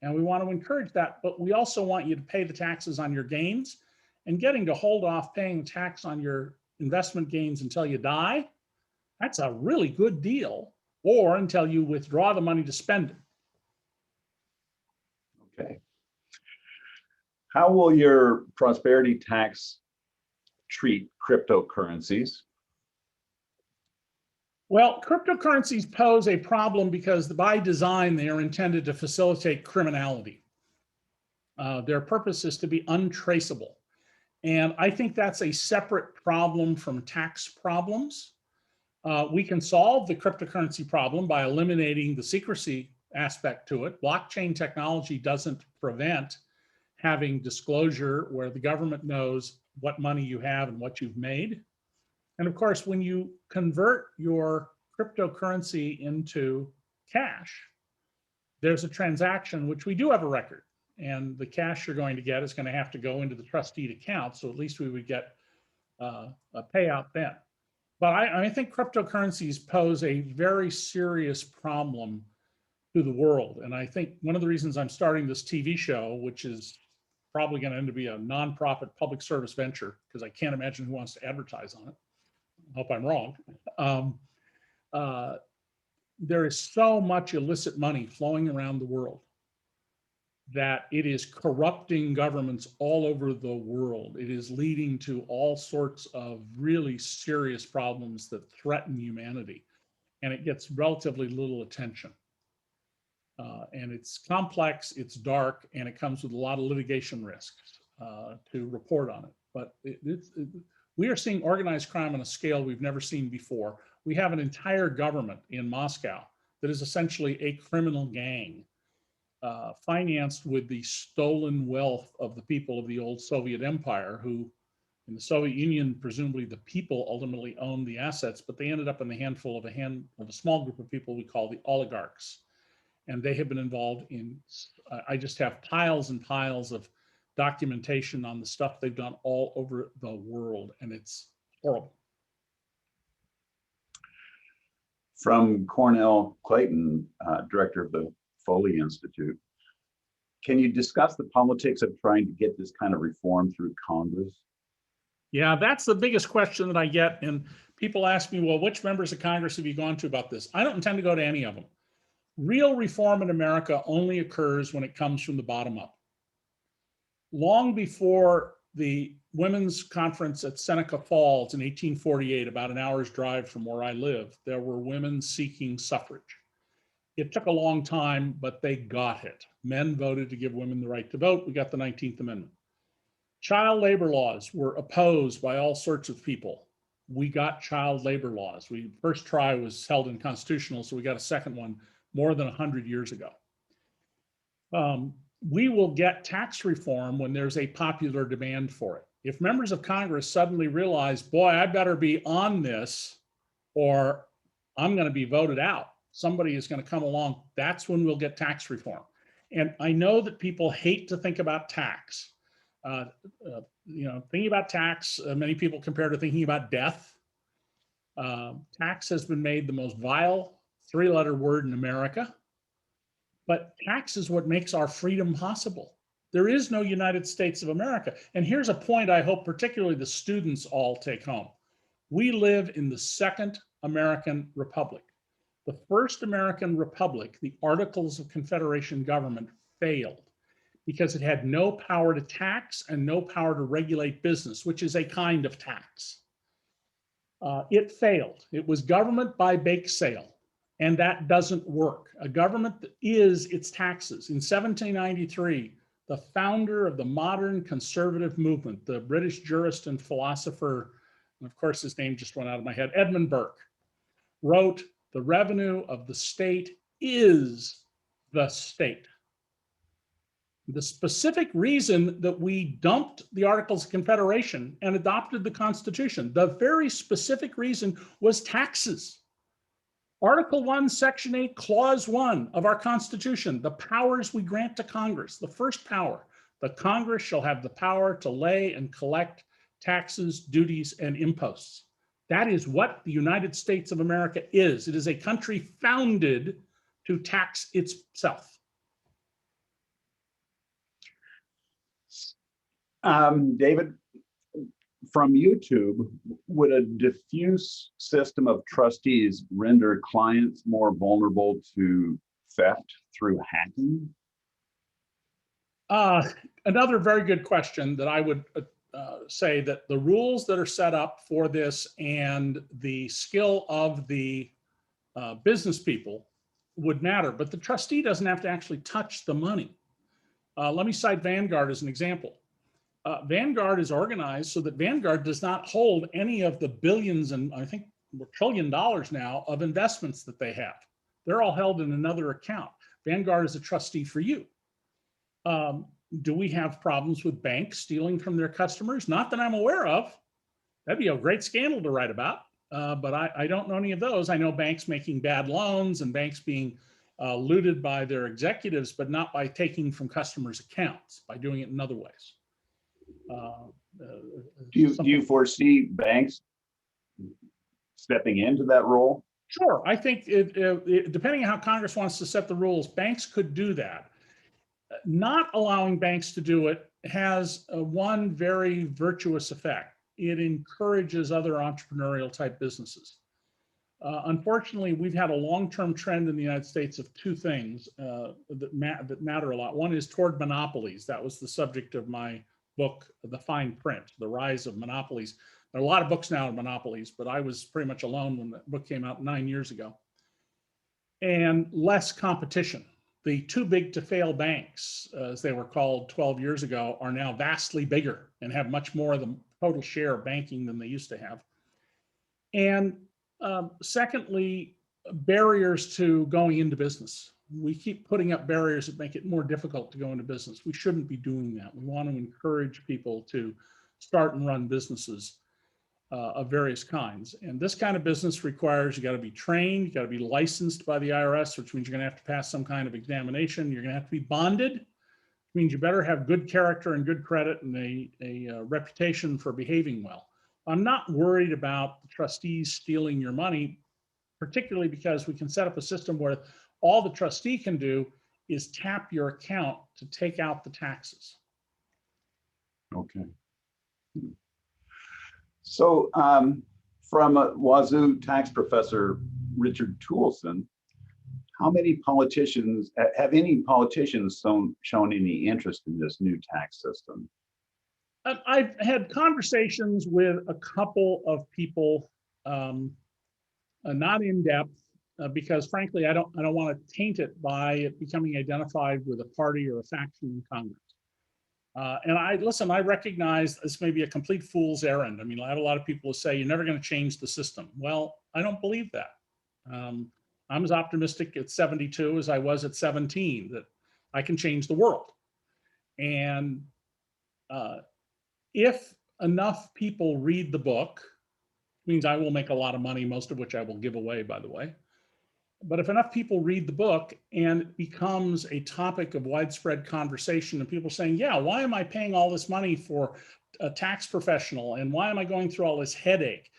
And we want to encourage that, but we also want you to pay the taxes on your gains, and getting to hold off paying tax on your investment gains until you die. That's a really good deal, or until you withdraw the money to spend it. Okay. How will your prosperity tax treat cryptocurrencies? Well, cryptocurrencies pose a problem because by design, they are intended to facilitate criminality. Their purpose is to be untraceable. And I think that's a separate problem from tax problems. We can solve the cryptocurrency problem by eliminating the secrecy aspect to it. Blockchain technology doesn't prevent having disclosure where the government knows what money you have and what you've made. And of course, when you convert your cryptocurrency into cash, there's a transaction, which we do have a record. And the cash you're going to get is going to have to go into the trustee account. So at least we would get a payout then. But I think cryptocurrencies pose a very serious problem to the world. And I think one of the reasons I'm starting this TV show, which is probably going to end up being a nonprofit public service venture, because I can't imagine who wants to advertise on it. I hope I'm wrong. There is so much illicit money flowing around the world that it is corrupting governments all over the world. It is leading to all sorts of really serious problems that threaten humanity. And it gets relatively little attention. And it's complex, it's dark, and it comes with a lot of litigation risks to report on it. But we are seeing organized crime on a scale we've never seen before. We have an entire government in Moscow that is essentially a criminal gang financed with the stolen wealth of the people of the old Soviet Empire, who in the Soviet Union, presumably the people ultimately owned the assets, but they ended up in the handful of a small group of people we call the oligarchs. And they have been involved in, I just have piles and piles of documentation on the stuff they've done all over the world, and it's horrible. From Cornell Clayton, director of the Foley Institute, can you discuss the politics of trying to get this kind of reform through Congress? Yeah, that's the biggest question that I get. And people ask me, well, which members of Congress have you gone to about this? I don't intend to go to any of them. Real reform in America only occurs when it comes from the bottom up. Long before the women's conference at Seneca Falls in 1848, about an hour's drive from where I live, there were women seeking suffrage. It took a long time, but they got it. Men voted to give women the right to vote. We got the 19th Amendment. Child labor laws were opposed by all sorts of people. We got child labor laws. First try was held unconstitutional, so we got a second one more than 100 years ago. We will get tax reform when there's a popular demand for it. If members of Congress suddenly realize, boy, I better be on this or I'm going to be voted out, somebody is going to come along, that's when we'll get tax reform. And I know that people hate to think about tax. Thinking about tax, many people compare to thinking about death. Tax has been made the most vile three-letter word in America. But tax is what makes our freedom possible. There is no United States of America. And here's a point I hope particularly the students all take home. We live in the second American Republic. The first American Republic, the Articles of Confederation government, failed because it had no power to tax and no power to regulate business, which is a kind of tax. It failed. It was government by bake sale. And that doesn't work. A government is its taxes. In 1793, the founder of the modern conservative movement, the British jurist and philosopher, and of course his name just went out of my head, Edmund Burke, wrote, "The revenue of the state is the state." The specific reason that we dumped the Articles of Confederation and adopted the Constitution, the very specific reason was taxes. Article 1, Section 8, Clause 1 of our Constitution, the powers we grant to Congress, the first power, the Congress shall have the power to lay and collect taxes, duties, and imposts. That is what the United States of America is. It is a country founded to tax itself. David, from YouTube, would a diffuse system of trustees render clients more vulnerable to theft through hacking? Another very good question that I would say that the rules that are set up for this and the skill of the business people would matter, but the trustee doesn't have to actually touch the money. Let me cite Vanguard as an example. Vanguard is organized so that Vanguard does not hold any of the billions and I think $1 trillion now of investments that they have. They're all held in another account. Vanguard is a trustee for you. Do we have problems with banks stealing from their customers? Not that I'm aware of. That'd be a great scandal to write about, but I don't know any of those. I know banks making bad loans and banks being looted by their executives, but not by taking from customers' accounts, by doing it in other ways. Do you foresee banks stepping into that role? Sure. I think depending on how Congress wants to set the rules, banks could do that. Not allowing banks to do it has one very virtuous effect. It encourages other entrepreneurial type businesses. Unfortunately, we've had a long-term trend in the United States of two things that matter a lot. One is toward monopolies. That was the subject of my book, The Fine Print, The Rise of Monopolies. There are a lot of books now on monopolies, but I was pretty much alone when the book came out 9 years ago. And less competition. The too big to fail banks, as they were called 12 years ago, are now vastly bigger and have much more of the total share of banking than they used to have. And secondly, barriers to going into business. We keep putting up barriers that make it more difficult to go into business. We shouldn't be doing that. We want to encourage people to start and run businesses of various kinds. And this kind of business requires, you got to be trained, you got to be licensed by the IRS, which means you're going to have to pass some kind of examination. You're going to have to be bonded, which means you better have good character and good credit and a reputation for behaving well. I'm not worried about the trustees stealing your money, particularly because we can set up a system where all the trustee can do is tap your account to take out the taxes. Okay. So from Wazoo tax professor Richard Toulson, how many politicians, have any politicians shown any interest in this new tax system? I've had conversations with a couple of people, not in depth, because frankly, I don't want to taint it by it becoming identified with a party or a faction in Congress. And I recognize this may be a complete fool's errand. I mean, I have a lot of people who say you're never going to change the system. Well, I don't believe that. I'm as optimistic at 72 as I was at 17 that I can change the world. And if enough people read the book, means I will make a lot of money, most of which I will give away, by the way. But if enough people read the book and it becomes a topic of widespread conversation and people saying, yeah, why am I paying all this money for a tax professional? And why am I going through all this headache?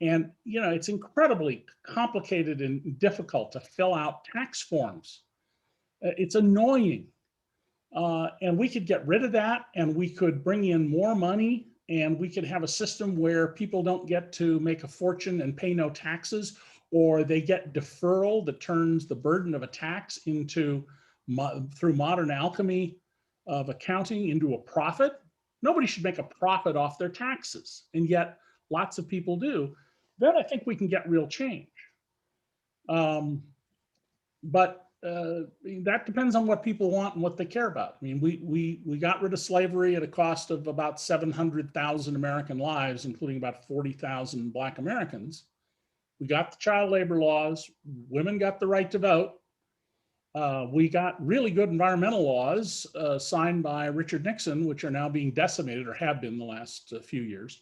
And, you know, it's incredibly complicated and difficult to fill out tax forms. It's annoying. And we could get rid of that and we could bring in more money and we could have a system where people don't get to make a fortune and pay no taxes, or they get deferral that turns the burden of a tax into, through modern alchemy of accounting, into a profit. Nobody should make a profit off their taxes, and yet lots of people do. Then I think we can get real change. But that depends on what people want and what they care about. I mean, we got rid of slavery at a cost of about 700,000 American lives, including about 40,000 Black Americans. We got the child labor laws. Women got the right to vote. We got really good environmental laws signed by Richard Nixon, which are now being decimated or have been the last few years.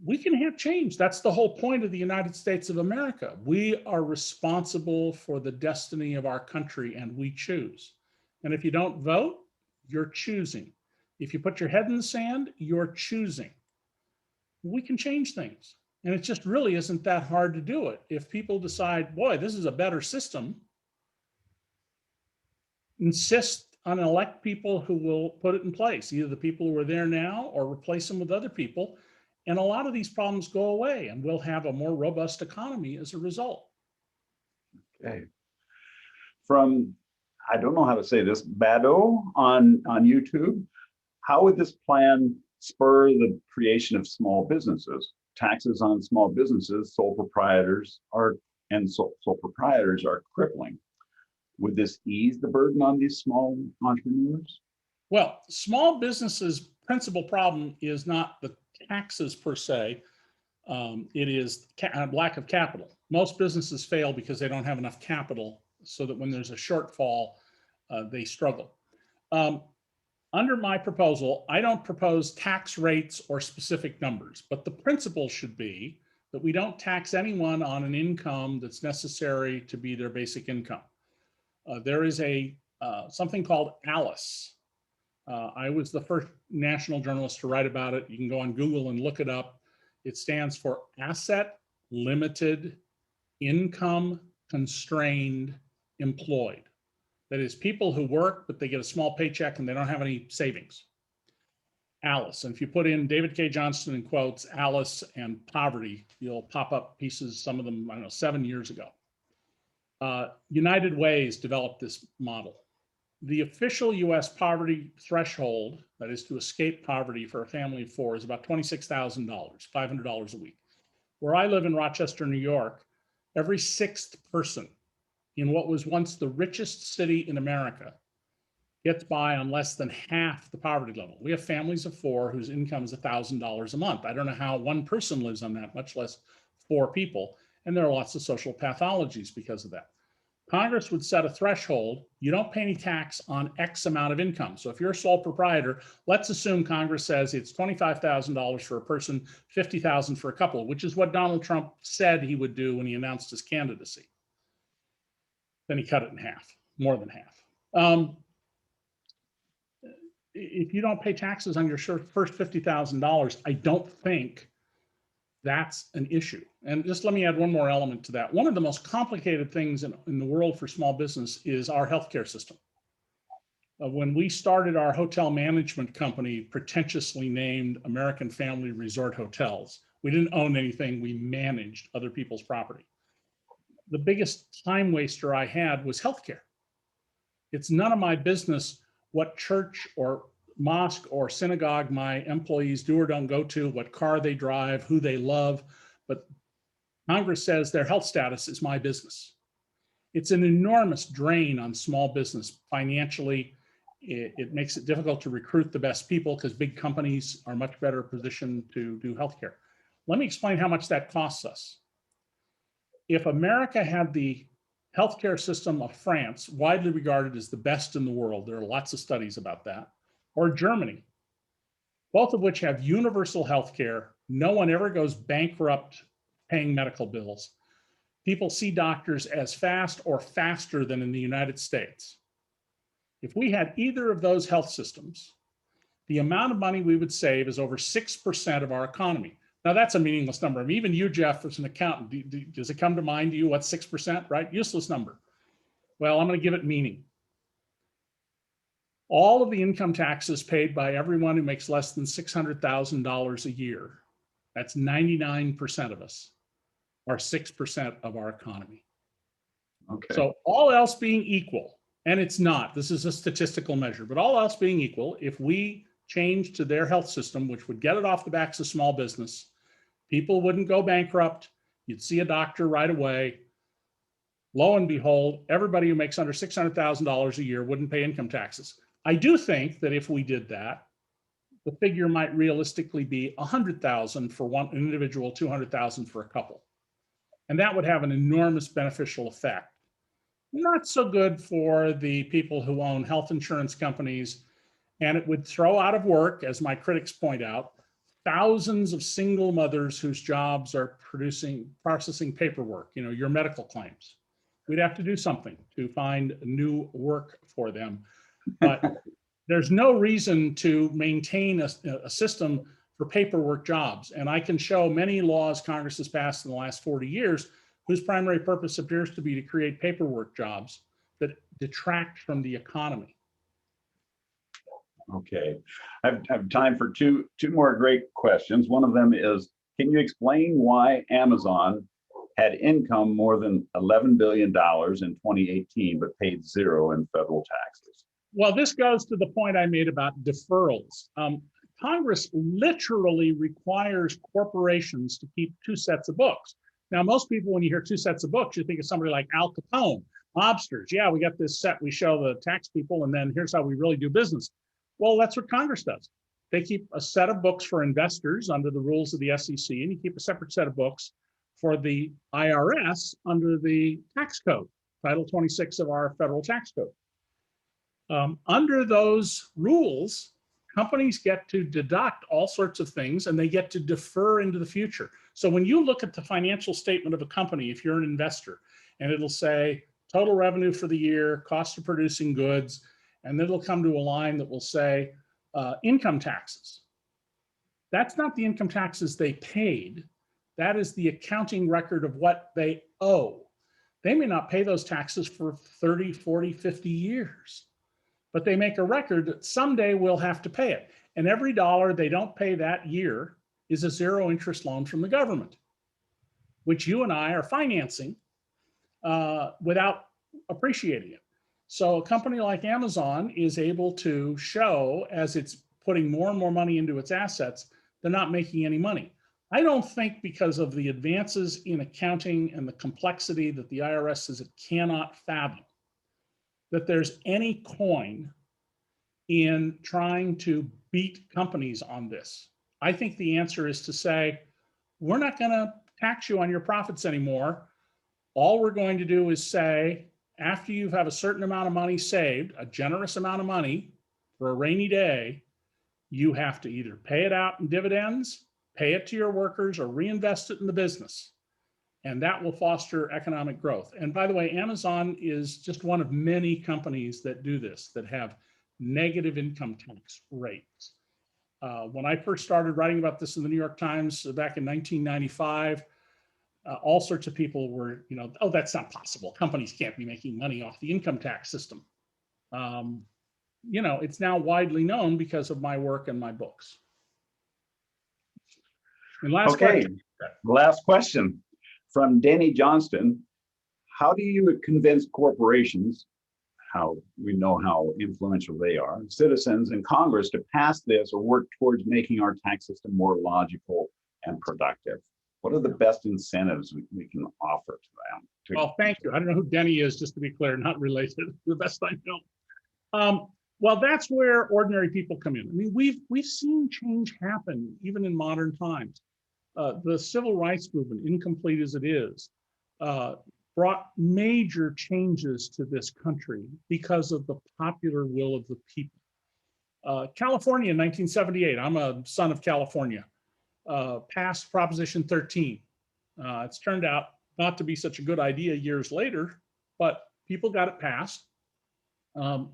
We can have change. That's the whole point of the United States of America. We are responsible for the destiny of our country and we choose. And if you don't vote, you're choosing. If you put your head in the sand, you're choosing. We can change things. And it just really isn't that hard to do it. If people decide, boy, this is a better system, insist on elect people who will put it in place, either the people who are there now or replace them with other people. And a lot of these problems go away and we'll have a more robust economy as a result. Okay. From, I don't know how to say this, Bado on YouTube, how would this plan spur the creation of small businesses? Taxes on small businesses, sole proprietors are crippling. Would this ease the burden on these small entrepreneurs? Well, small businesses' principal problem is not the taxes per se. It is lack of capital. Most businesses fail because they don't have enough capital, so that when there's a shortfall, they struggle. Under my proposal, I don't propose tax rates or specific numbers, but the principle should be that we don't tax anyone on an income that's necessary to be their basic income. There is something called ALICE. I was the first national journalist to write about it. You can go on Google and look it up. It stands for Asset Limited Income Constrained Employed. That is, people who work, but they get a small paycheck and they don't have any savings. ALICE. And if you put in David K. Johnston in quotes, ALICE and poverty, you'll pop up pieces, some of them, I don't know, 7 years ago. United Ways developed this model. The official US poverty threshold, that is to escape poverty for a family of four, is about $26,000, $500 a week. Where I live in Rochester, New York, every sixth person in what was once the richest city in America gets by on less than half the poverty level. We have families of four whose income is $1,000 a month. I don't know how one person lives on that, much less four people. And there are lots of social pathologies because of that. Congress would set a threshold. You don't pay any tax on X amount of income. So if you're a sole proprietor, let's assume Congress says it's $25,000 for a person, $50,000 for a couple, which is what Donald Trump said he would do when he announced his candidacy. Then he cut it in half, more than half. If you don't pay taxes on your first $50,000, I don't think that's an issue. And just let me add one more element to that. One of the most complicated things in the world for small business is our healthcare system. When we started our hotel management company, pretentiously named American Family Resort Hotels, we didn't own anything, we managed other people's property. The biggest time waster I had was healthcare. It's none of my business what church or mosque or synagogue my employees do or don't go to, what car they drive, who they love, but Congress says their health status is my business. It's an enormous drain on small business financially. It makes it difficult to recruit the best people because big companies are much better positioned to do healthcare. Let me explain how much that costs us. If America had the healthcare system of France, widely regarded as the best in the world, there are lots of studies about that, or Germany, both of which have universal healthcare. No one ever goes bankrupt paying medical bills. People see doctors as fast or faster than in the United States. If we had either of those health systems, the amount of money we would save is over 6% of our economy. Now that's a meaningless number. I mean, even you, Jeff, as an accountant, does it come to mind to you what's 6%, right? Useless number. Well, I'm going to give it meaning. All of the income taxes paid by everyone who makes less than $600,000 a year, that's 99% of us, are 6% of our economy. Okay. So all else being equal, and it's not, this is a statistical measure, but all else being equal, if we change to their health system, which would get it off the backs of small business, people wouldn't go bankrupt. You'd see a doctor right away. lo and behold, everybody who makes under $600,000 a year wouldn't pay income taxes. I do think that if we did that, the figure might realistically be 100,000 for one individual, 200,000 for a couple. And that would have an enormous beneficial effect. Not so good for the people who own health insurance companies, and it would throw out of work, as my critics point out, thousands of single mothers whose jobs are processing paperwork, your medical claims. We'd have to do something to find new work for them. But there's no reason to maintain a system for paperwork jobs. And I can show many laws Congress has passed in the last 40 years whose primary purpose appears to be to create paperwork jobs that detract from the economy. Okay, I have time for two more great questions. One of them is, can you explain why Amazon had income more than $11 billion in 2018, but paid zero in federal taxes? Well, this goes to the point I made about deferrals. Congress literally requires corporations to keep two sets of books. Now, most people, when you hear two sets of books, you think of somebody like Al Capone, mobsters. Yeah, we got this set, we show the tax people, and then here's how we really do business. Well, that's what Congress does. They keep a set of books for investors under the rules of the SEC, and you keep a separate set of books for the IRS under the tax code, Title 26 of our federal tax code. Under those rules, companies get to deduct all sorts of things, and they get to defer into the future. So when you look at the financial statement of a company, if you're an investor, and it'll say total revenue for the year, cost of producing goods, and then it'll come to a line that will say income taxes. That's not the income taxes they paid. That is the accounting record of what they owe. They may not pay those taxes for 30, 40, 50 years, but they make a record that someday we'll have to pay it. And every dollar they don't pay that year is a zero interest loan from the government, which you and I are financing without appreciating it. So a company like Amazon is able to show, as it's putting more and more money into its assets, they're not making any money. I don't think, because of the advances in accounting and the complexity that the IRS says it cannot fathom, that there's any coin in trying to beat companies on this. I think the answer is to say, we're not going to tax you on your profits anymore. All we're going to do is say, after you have a certain amount of money saved, a generous amount of money for a rainy day, you have to either pay it out in dividends, pay it to your workers, or reinvest it in the business. And that will foster economic growth. And by the way, Amazon is just one of many companies that do this, that have negative income tax rates. When I first started writing about this in the New York Times back in 1995, all sorts of people were, oh, that's not possible. Companies can't be making money off the income tax system. It's now widely known because of my work and my books. And last question. Last question from Danny Johnston. How do you convince corporations, how we know how influential they are, citizens and Congress to pass this or work towards making our tax system more logical and productive? What are the best incentives we can offer to them? Well, thank you. I don't know who Denny is, just to be clear, not related, to the best I know. Well, that's where ordinary people come in. I mean, we've seen change happen even in modern times. The civil rights movement, incomplete as it is, brought major changes to this country because of the popular will of the people. California in 1978, I'm a son of California, passed Proposition 13. It's turned out not to be such a good idea years later, but people got it passed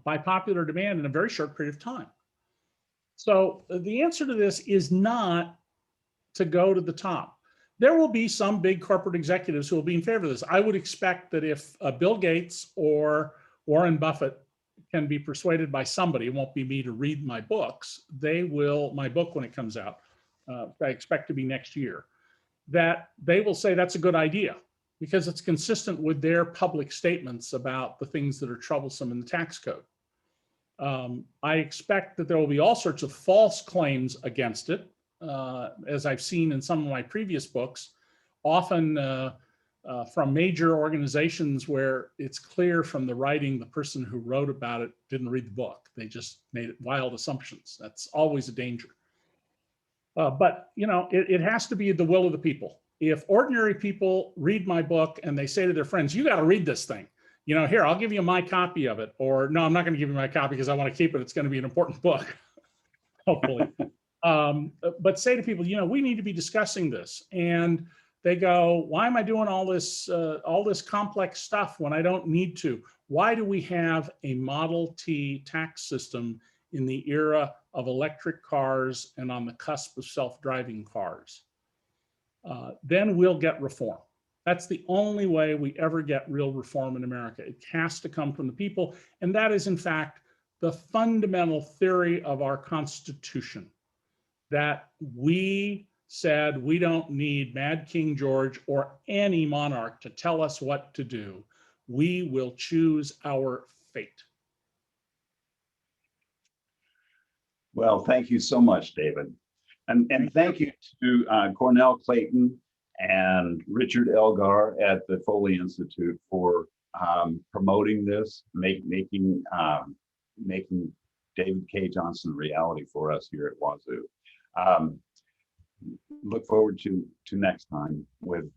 by popular demand in a very short period of time. So the answer to this is not to go to the top. There will be some big corporate executives who will be in favor of this. I would expect that if Bill Gates or Warren Buffett can be persuaded by somebody, it won't be me to read my books, they will, my book when it comes out, I expect to be next year, that they will say that's a good idea because it's consistent with their public statements about the things that are troublesome in the tax code. I expect that there will be all sorts of false claims against it, as I've seen in some of my previous books. Often from major organizations where it's clear from the writing, the person who wrote about it didn't read the book. They just made wild assumptions. That's always a danger. But you know, it has to be the will of the people. If ordinary people read my book and they say to their friends, you got to read this thing, you know, here, I'll give you my copy of it. Or no, I'm not going to give you my copy because I want to keep it. It's going to be an important book, hopefully. But say to people, you know, we need to be discussing this. And they go, why am I doing all this complex stuff when I don't need to? Why do we have a Model T tax system in the era of electric cars and on the cusp of self-driving cars? Then we'll get reform. That's the only way we ever get real reform in America. It has to come from the people. And that is, in fact, the fundamental theory of our Constitution, that we said we don't need Mad King George or any monarch to tell us what to do. We will choose our fate. Well, thank you so much, David. And thank you to Cornell Clayton and Richard Elgar at the Foley Institute for promoting this, making David K. Johnston a reality for us here at Wazoo. Look forward to next time with,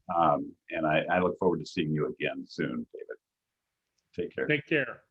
and I look forward to seeing you again soon, David. Take care. Take care.